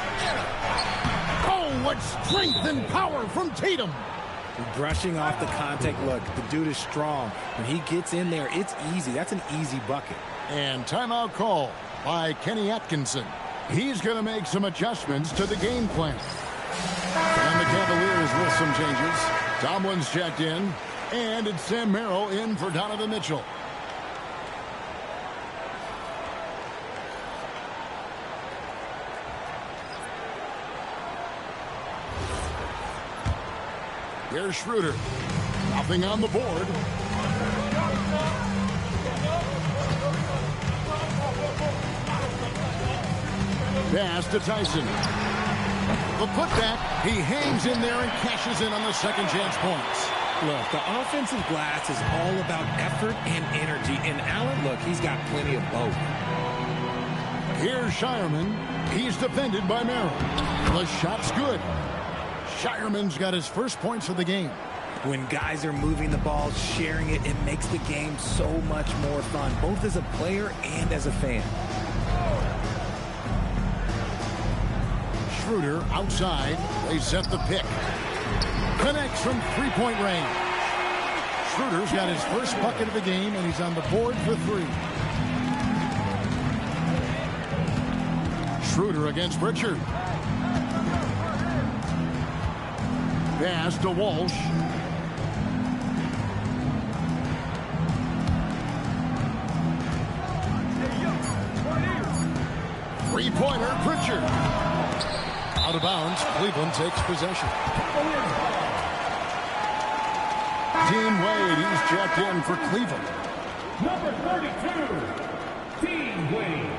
[SPEAKER 1] Oh, what strength and power from Tatum.
[SPEAKER 3] Brushing off the contact. Look, the dude is strong. When he gets in there, it's easy. That's an easy bucket.
[SPEAKER 1] And timeout call by Kenny Atkinson. He's going to make some adjustments to the game plan. And the Cavaliers with some changes. Tomlin's checked in. And it's Sam Merrill in for Donovan Mitchell. Here's Schroeder. Nothing on the board. Pass to Tyson. The putback, he hangs in there and cashes in on the second chance points.
[SPEAKER 3] Look, the offensive glass is all about effort and energy. And Allen, look, he's got plenty of both.
[SPEAKER 1] Here's Shireman. He's defended by Merrill. The shot's good. Shireman's got his first points of the game.
[SPEAKER 3] When guys are moving the ball, sharing it, it makes the game so much more fun, both as a player and as a fan.
[SPEAKER 1] Schroeder outside. They set the pick. Connects from three-point range. Schroeder's got his first bucket of the game, and he's on the board for three. Schroeder against Pritchard. Pass to Walsh. Three-pointer, Pritchard. Out of bounds, Cleveland takes possession. Dean Wade, he's checked in for Cleveland.
[SPEAKER 5] Number 32, Dean Wade.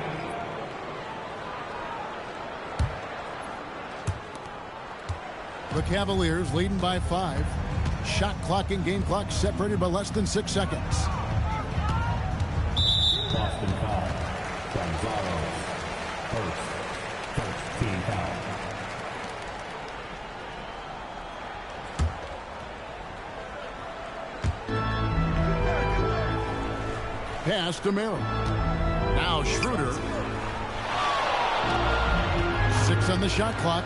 [SPEAKER 1] The Cavaliers leading by 5. Shot clock and game clock separated by less than 6 seconds.
[SPEAKER 5] Boston foul. Gonzalo. First team foul.
[SPEAKER 1] Pass to Merrill. Now Schroeder. 6 on the shot clock.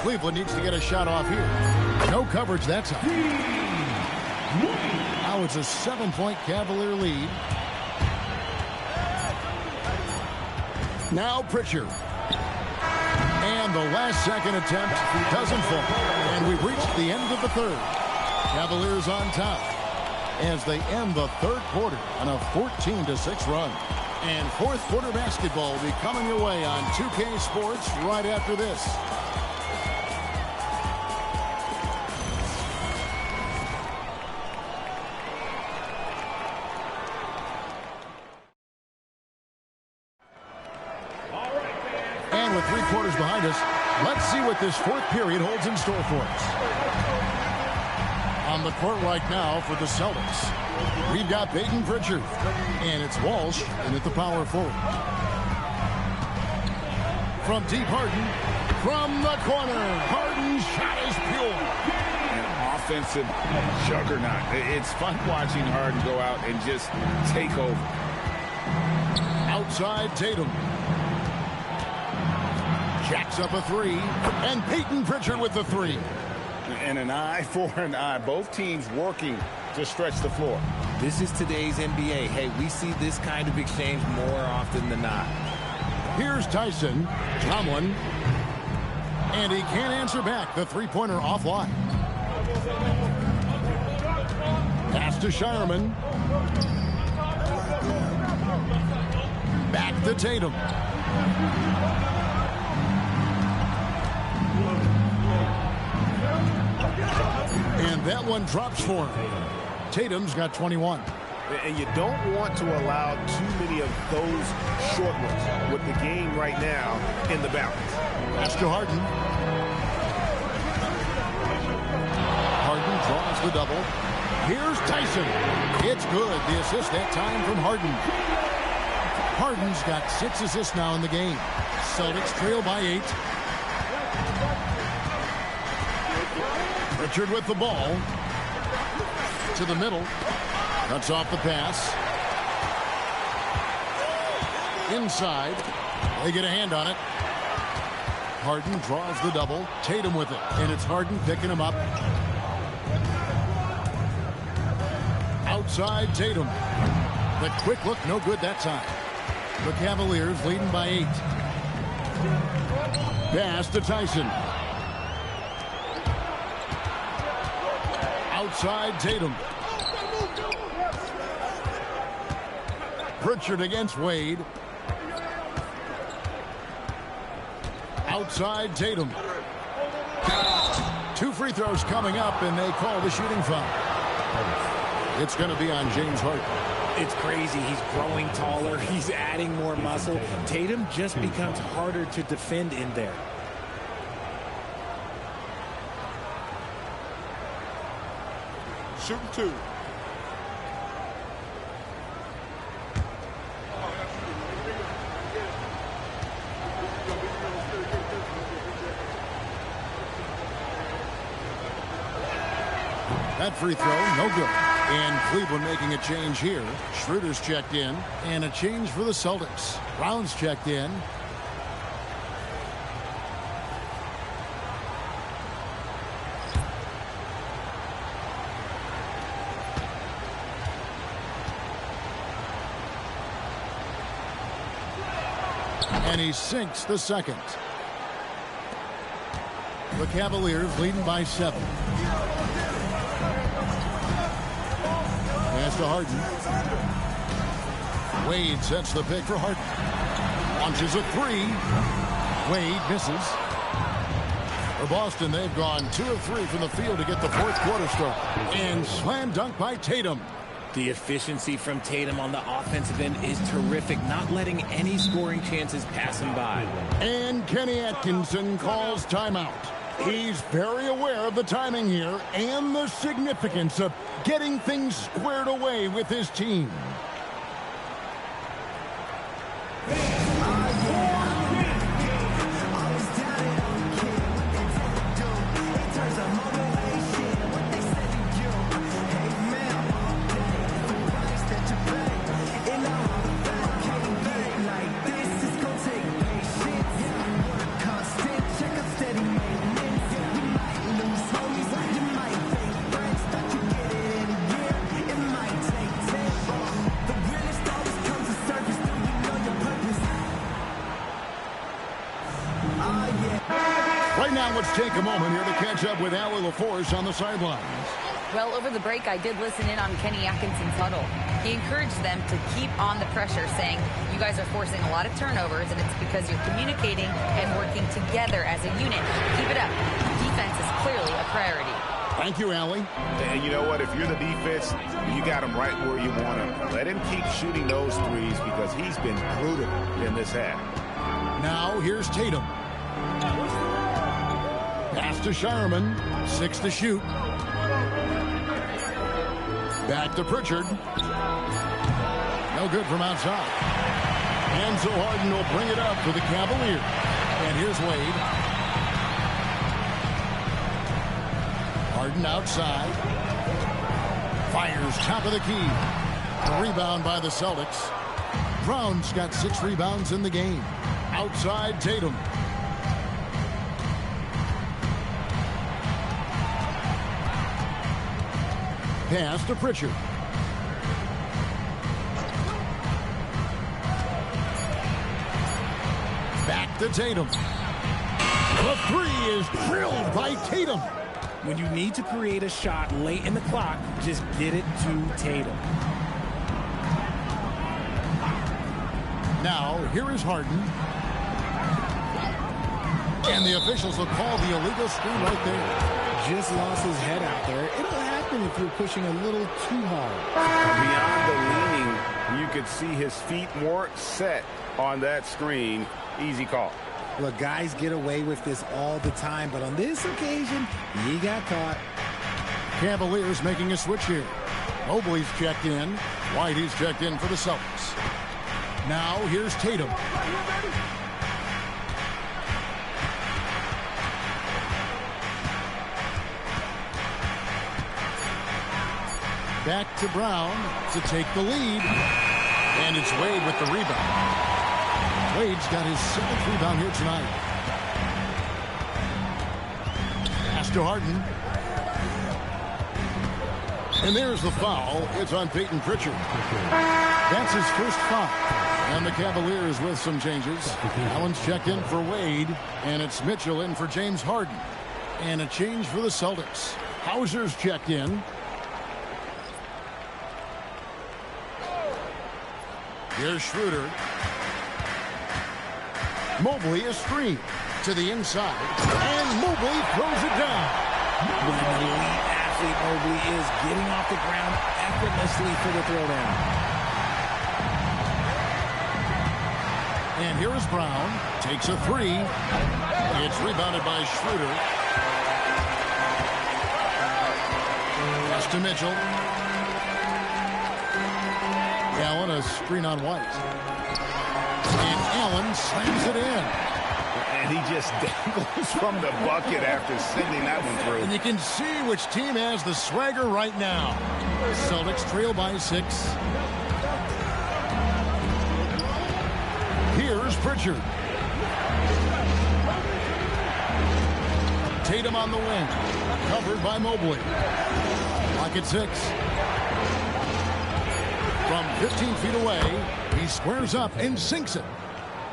[SPEAKER 1] Cleveland needs to get a shot off here. No coverage that time. Now it's a 7-point Cavalier lead. Now Pritchard. And the last second attempt doesn't fall. And we've reached the end of the third. Cavaliers on top as they end the third quarter on a 14-6 run. And fourth quarter basketball will be coming your way on 2K Sports right after this. And with 3 quarters behind us, let's see what this fourth period holds in store for us. On the court right now for the Celtics, we've got Peyton Pritchard, and it's Walsh in at the power forward. From deep, Harden, from the corner, Harden's shot is pure.
[SPEAKER 2] An offensive juggernaut. It's fun watching Harden go out and just take over.
[SPEAKER 1] Outside Tatum. Jacks up a 3, and Peyton Pritchard with the 3.
[SPEAKER 2] And an eye for an eye. Both teams working to stretch the floor.
[SPEAKER 8] This is today's NBA. Hey, we see this kind of exchange more often than not.
[SPEAKER 1] Here's Tyson. Tomlin. And he can't answer back. The three-pointer offline. Pass to Shireman. Back to Tatum. And that one drops for him. Tatum's got 21.
[SPEAKER 6] And you don't want to allow too many of those short ones with the game right now in the balance.
[SPEAKER 1] Pass to Harden. Harden draws the double. Here's Tyson. It's good. The assist that time from Harden. Harden's got 6 assists now in the game. Celtics trail by 8. Pritchard with the ball. To the middle. Cuts off the pass. Inside. They get a hand on it. Harden draws the double. Tatum with it. And it's Harden picking him up. Outside Tatum. The quick look, no good that time. The Cavaliers leading by 8. Pass to Tyson. Outside Tatum. Pritchard against Wade. Outside Tatum. 2 free throws coming up, and they call the shooting foul. It's going to be on James Harden.
[SPEAKER 3] It's crazy. He's growing taller. He's adding more muscle. Tatum just becomes harder to defend in there.
[SPEAKER 6] Shooting 2.
[SPEAKER 1] That free throw, no good. And Cleveland making a change here. Schroeder's checked in. And a change for the Celtics. Brown's checked in. And he sinks the second. The Cavaliers leading by 7. Pass to Harden. Wade sets the pick for Harden. Launches a 3. Wade misses. For Boston, they've gone 2 of 3 from the field to get the fourth quarter start. And slam dunk by Tatum.
[SPEAKER 8] The efficiency from Tatum on the offensive end is terrific, not letting any scoring chances pass him by.
[SPEAKER 1] And Kenny Atkinson calls timeout. He's very aware of the timing here and the significance of getting things squared away with his team. Let's take a moment here to catch up with Allie LaForce on the sidelines.
[SPEAKER 4] Well, over the break, I did listen in on Kenny Atkinson's huddle. He encouraged them to keep on the pressure, saying, you guys are forcing a lot of turnovers, and it's because you're communicating and working together as a unit. Keep it up. Defense is clearly a priority.
[SPEAKER 1] Thank you, Allie.
[SPEAKER 6] And you know what? If you're the defense, you got him right where you want him. Let him keep shooting those threes because he's been brutal in this half.
[SPEAKER 1] Now, here's Tatum. Pass to Sherman. 6 to shoot. Back to Pritchard. No good from outside. And so Harden will bring it up for the Cavaliers. And here's Wade. Harden outside. Fires top of the key. A rebound by the Celtics. Brown's got 6 rebounds in the game. Outside Tatum. Pass to Pritchard. Back to Tatum. The 3 is drilled by Tatum.
[SPEAKER 3] When you need to create a shot late in the clock, just get it to Tatum.
[SPEAKER 1] Now, here is Harden. And the officials will call the illegal screen right there.
[SPEAKER 3] Just lost his head out there. It'll happen if you're pushing a little too hard.
[SPEAKER 6] Beyond the leaning, you could see his feet weren't set on that screen. Easy call.
[SPEAKER 3] Look, guys get away with this all the time, but on this occasion, he got caught.
[SPEAKER 1] Cavaliers making a switch here. Mobley's checked in. Whitey's checked in for the Celtics. Now, here's Tatum. Back to Brown to take the lead. And it's Wade with the rebound. Wade's got his 7th rebound here tonight. Pass to Harden. And there's the foul. It's on Peyton Pritchard. That's his first foul. And the Cavaliers with some changes. Allen's checked in for Wade. And it's Mitchell in for James Harden. And a change for the Celtics. Hauser's checked in. Here's Schroeder. Mobley a screen to the inside. And Mobley throws it down.
[SPEAKER 3] What an elite athlete Mobley is, getting off the ground effortlessly for the throwdown.
[SPEAKER 1] And here is Brown. Takes a 3. It's rebounded by Schroeder. Pass to Mitchell. Allen, a screen on White. And Allen slams it in.
[SPEAKER 6] And he just dangles from the bucket after sending that one through.
[SPEAKER 1] And you can see which team has the swagger right now. Celtics trail by 6. Here's Pritchard. Tatum on the wing. Covered by Mobley. Lock at 6. From 15 feet away, he squares up and sinks it.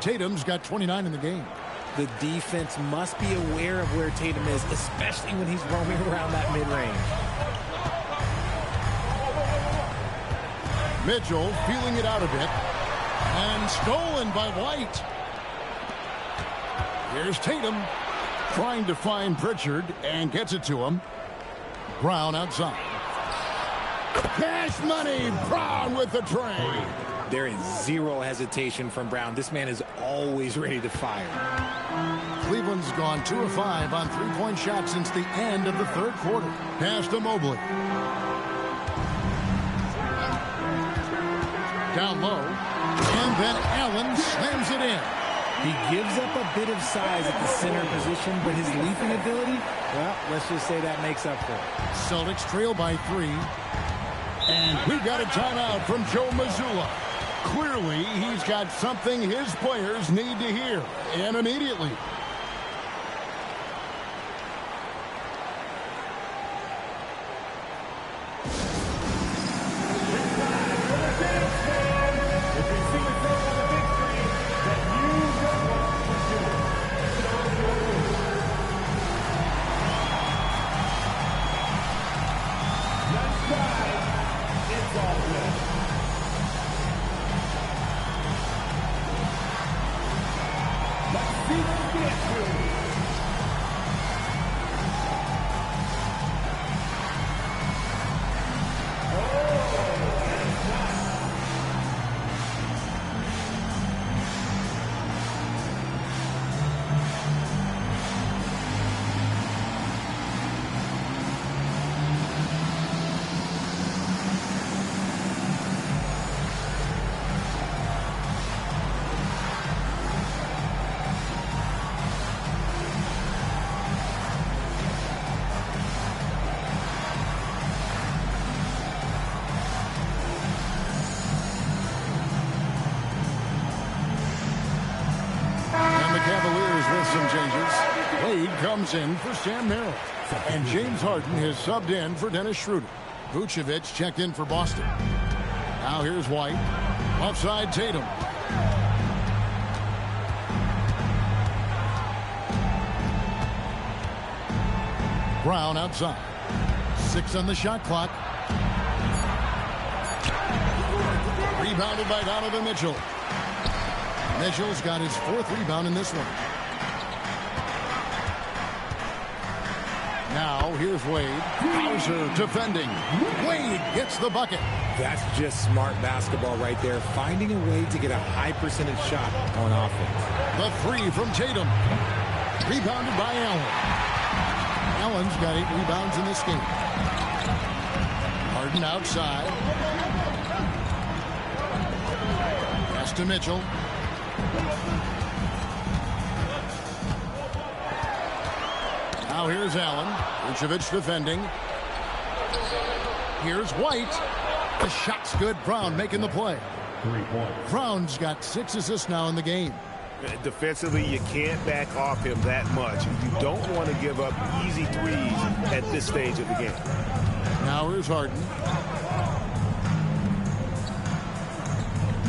[SPEAKER 1] Tatum's got 29 in the game.
[SPEAKER 3] The defense must be aware of where Tatum is, especially when he's roaming around that mid-range.
[SPEAKER 1] Mitchell feeling it out a bit. And stolen by White. Here's Tatum trying to find Pritchard and gets it to him. Brown outside. Cash money. Brown with the tray.
[SPEAKER 3] There is zero hesitation from Brown. This man is always ready to fire.
[SPEAKER 1] Cleveland's gone 2 of 5 on three-point shots since the end of the third quarter. Pass to Mobley. Down low. And then Allen slams it in.
[SPEAKER 3] He gives up a bit of size at the center position, but his leaping ability, well, let's just say that makes up for it.
[SPEAKER 1] Celtics trail by 3. And we've got a timeout from Joe Mazzulla. Clearly, he's got something his players need to hear, and immediately. Cavaliers with some changes. Wade comes in for Sam Merrill. And James Harden has subbed in for Dennis Schroeder. Vucevic checked in for Boston. Now here's White. Offside Tatum. Brown outside. 6 on the shot clock. Rebounded by Donovan Mitchell. Mitchell's got his 4th rebound in this one. Now, here's Wade. Hauser defending. Wade gets the bucket.
[SPEAKER 3] That's just smart basketball right there. Finding a way to get a high percentage shot on offense.
[SPEAKER 1] The 3 from Tatum. Rebounded by Allen. Allen's got 8 rebounds in this game. Harden outside. Pass to Mitchell. Now here's Allen. Vucevic defending. Here's White. The shot's good. Brown making the play.
[SPEAKER 5] 3 points.
[SPEAKER 1] Brown's got 6 assists now in the game.
[SPEAKER 6] Defensively, you can't back off him that much. You don't want to give up easy threes at this stage of the game.
[SPEAKER 1] Now here's Harden.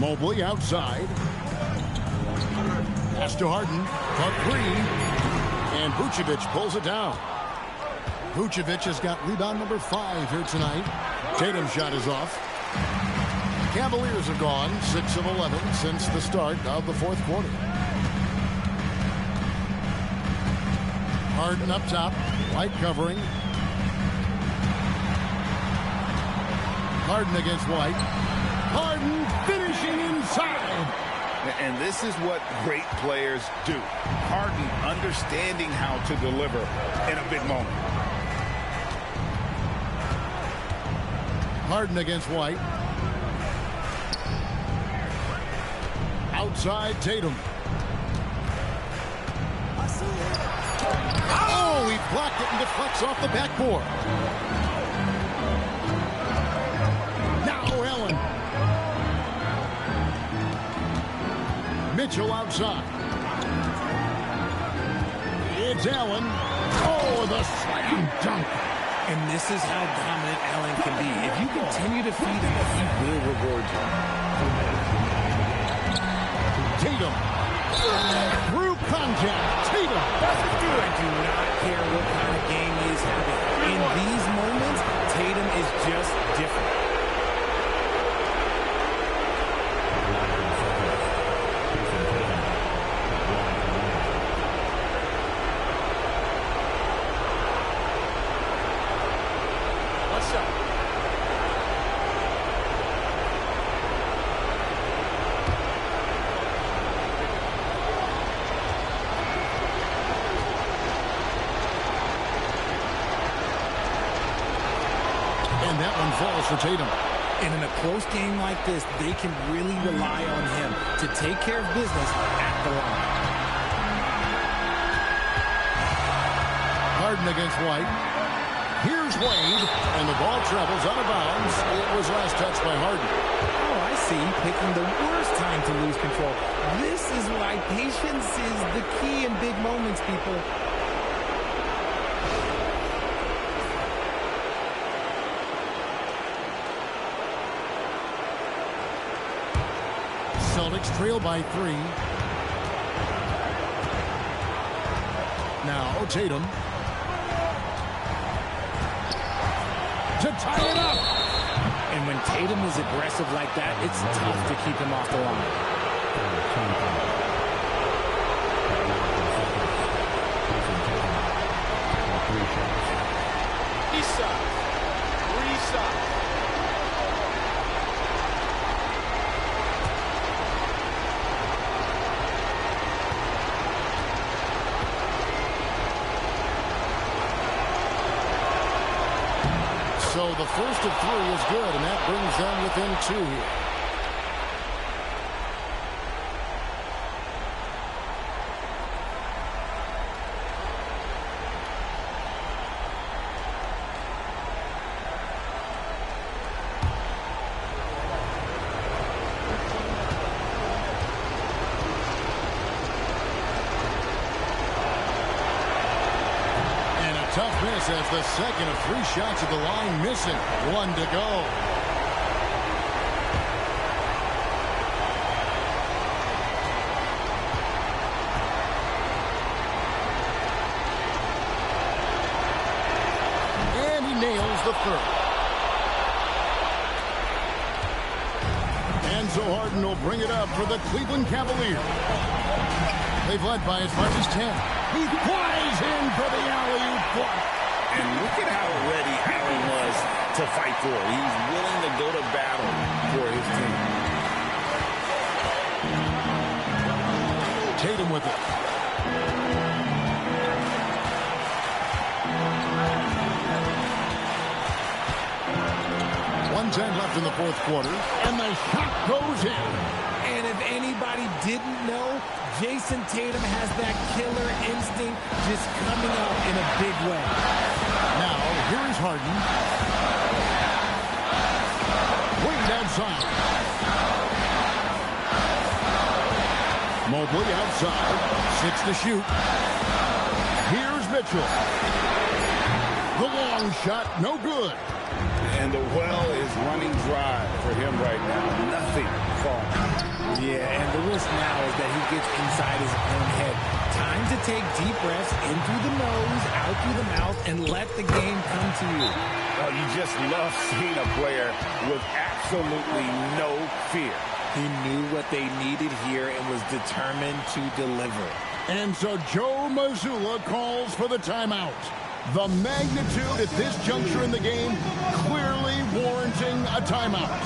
[SPEAKER 1] Mobley outside. Pass to Harden. For 3. And Vucevic pulls it down. Vucevic has got rebound number 5 here tonight. Tatum's shot is off. Cavaliers have gone 6 of 11 since the start of the 4th quarter. Harden up top. White covering. Harden against White. Harden finishing inside.
[SPEAKER 6] And this is what great players do. Harden understanding how to deliver in a big moment.
[SPEAKER 1] Harden against White. Outside Tatum. Oh, he blocked it and deflects off the backboard. Now Allen. Mitchell outside. It's Allen. Oh, the slam dunk.
[SPEAKER 3] And this is how dominant Allen can be. If you continue to feed him, he will reward you.
[SPEAKER 1] Tatum. Through contact. Tatum.
[SPEAKER 8] I do not care what kind of game he is having. In these moments, Tatum is just different.
[SPEAKER 7] What's up?
[SPEAKER 1] And that one falls for Tatum.
[SPEAKER 3] And in a close game like this, they can really rely on him to take care of business at the line.
[SPEAKER 1] Harden against White. Here's Wade, and the ball travels out of bounds. It was last touched by Harden.
[SPEAKER 3] Oh, I see. Picking the worst time to lose control. This is why patience is the key in big moments, people.
[SPEAKER 1] Celtics trail by 3. Now Tatum. To tie it up.
[SPEAKER 3] And when Tatum is aggressive like that, it's tough to keep him off the line.
[SPEAKER 7] East side. Reset.
[SPEAKER 1] So the first of 3 is good, and that brings them within 2 here. Tough miss as the second of 3 shots at the line missing. 1 to go. And he nails the third. And so Harden will bring it up for the Cleveland Cavaliers. They've led by as much as 10. He flies in for the alley-oop block.
[SPEAKER 2] And look at how ready Allen was to fight for it. He's willing to go to battle for his team.
[SPEAKER 1] Tatum with it. .110 left in the fourth quarter, and the shot goes in.
[SPEAKER 3] And if anybody didn't know, Jason Tatum has that killer instinct just coming out in a big way.
[SPEAKER 1] Now, here is Harden. Wade outside. Mobley outside. 6 to shoot. Here's Mitchell. The long shot, no good.
[SPEAKER 2] And the well is running dry for him right now. Nothing falling.
[SPEAKER 3] Yeah, and the risk now is that he gets inside his own head. Time to take deep breaths in through the nose, out through the mouth, and let the game come to you.
[SPEAKER 2] Oh, you just love seeing a player with absolutely no fear.
[SPEAKER 3] He knew what they needed here and was determined to deliver.
[SPEAKER 1] And so Joe Mazzulla calls for the timeout. The magnitude at this juncture in the game clearly warranting a timeout.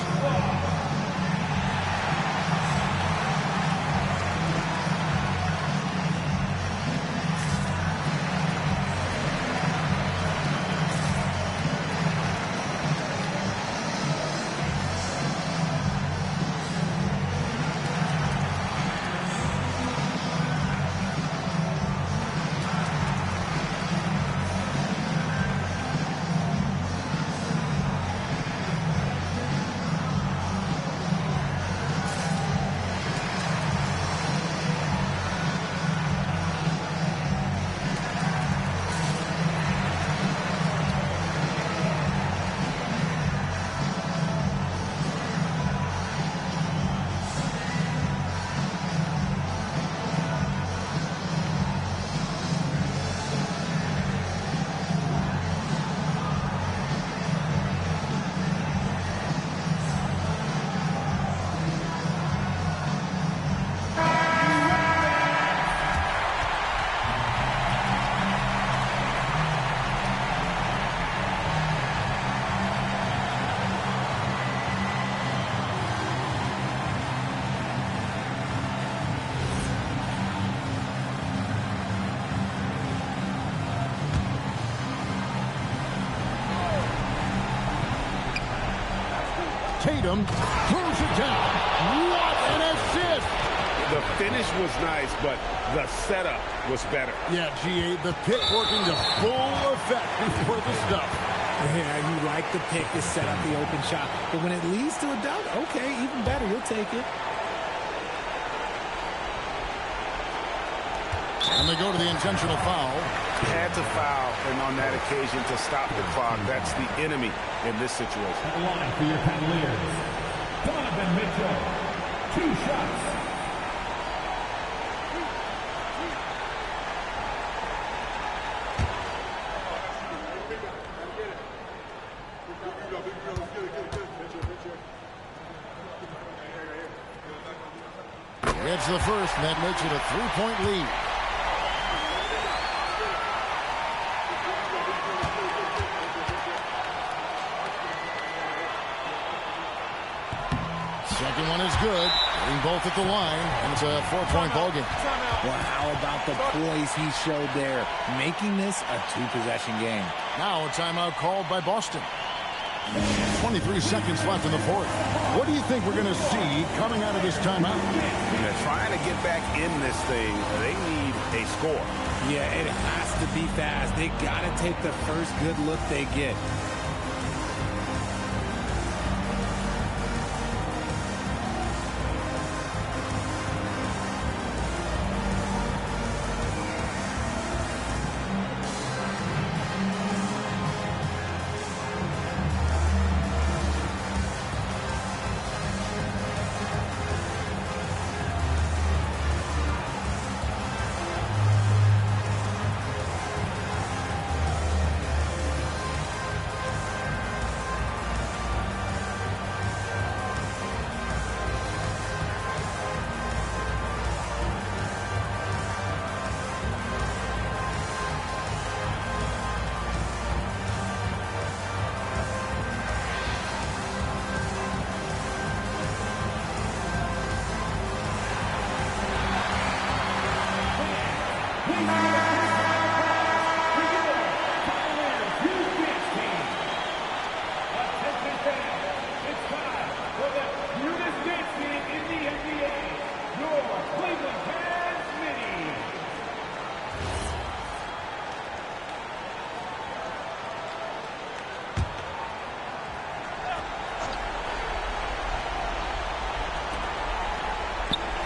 [SPEAKER 1] Tatum throws it down. What an assist!
[SPEAKER 6] The finish was nice, but the setup was better.
[SPEAKER 1] Yeah, G.A., the pick working to full effect before the stuff.
[SPEAKER 3] Yeah, you like the pick to set up the open shot. But when it leads to a dunk, okay, even better. You'll take it.
[SPEAKER 1] And they go to the intentional foul.
[SPEAKER 6] Had to foul, and on that occasion to stop the clock. That's the enemy in this situation.
[SPEAKER 5] At the line for your Cavaliers, Donovan Mitchell. 2 shots.
[SPEAKER 1] It's the first, and that makes it a 3-point lead. Second one is good. Hitting both at the line, and it's a 4-point ball game.
[SPEAKER 8] Well, how about the poise he showed there, making this a 2-possession game?
[SPEAKER 1] Now a timeout called by Boston. 23 seconds left in the fourth. What do you think we're going to see coming out of this timeout?
[SPEAKER 6] They're trying to get back in this thing. They need a score.
[SPEAKER 3] Yeah, it has to be fast. They got to take the first good look they get.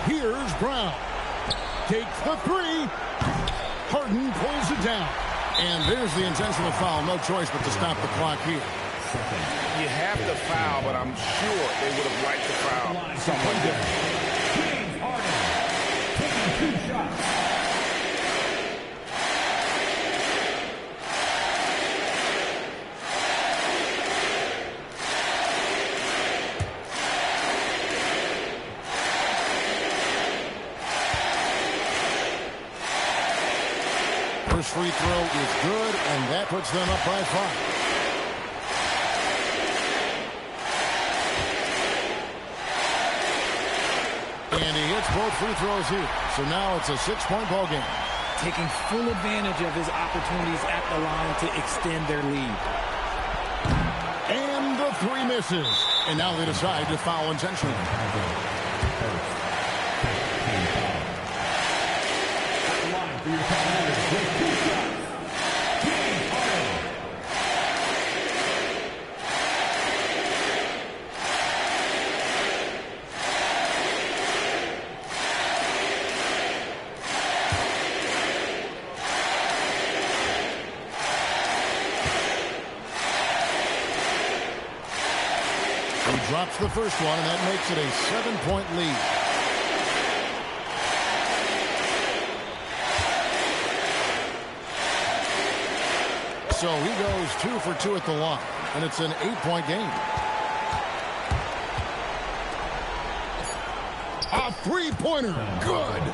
[SPEAKER 1] Here's Brown. Takes the three. Harden pulls it down. And there's the intentional foul. No choice but to stop the clock here.
[SPEAKER 6] You have to foul, but I'm sure they would have liked to foul someone different.
[SPEAKER 5] James Harden taking 2 shots.
[SPEAKER 1] First free throw is good, and that puts them up by 5. And he hits both free throws here. So now it's a 6-point ball game.
[SPEAKER 3] Taking full advantage of his opportunities at the line to extend their lead.
[SPEAKER 1] And the 3 misses. And now they decide to foul intentionally. He drops the first one, and that makes it a 7-point lead. So he goes 2 for 2 at the line, and it's an 8-point game. A 3-pointer, good.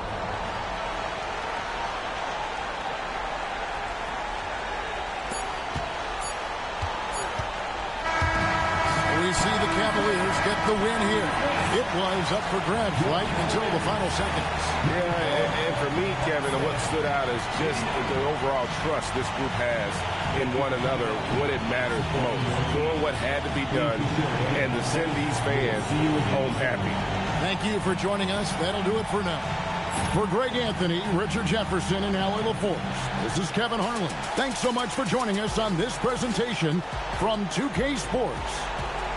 [SPEAKER 1] We see the Cavaliers get the win here. It was up for grabs right until the final seconds.
[SPEAKER 6] Yeah, and for me, Kevin, what stood out is just the overall trust this group has in one another when it mattered most. Doing what had to be done, and to send these
[SPEAKER 5] see you again.
[SPEAKER 6] Oh, happy.
[SPEAKER 1] Thank you for joining us. That'll do it for now. For Greg Anthony, Richard Jefferson, and Allie LaForce, this is Kevin Harlan. Thanks so much for joining us on this presentation from 2K Sports.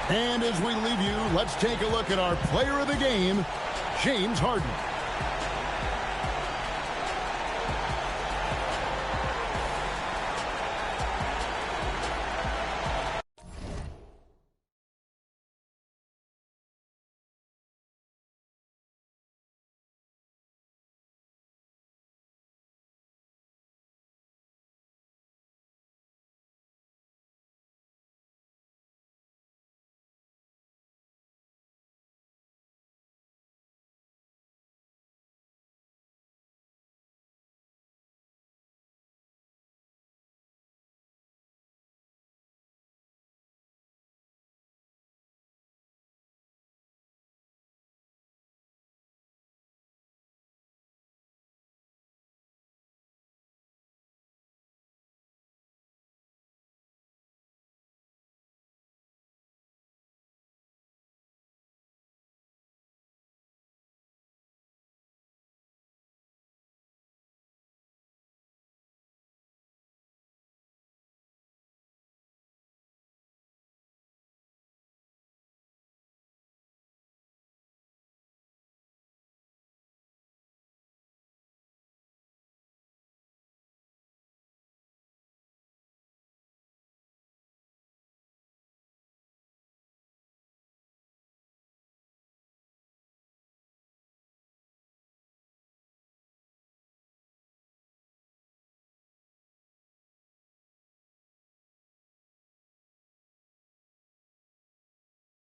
[SPEAKER 1] And as we leave you, let's take a look at our player of the game, James Harden.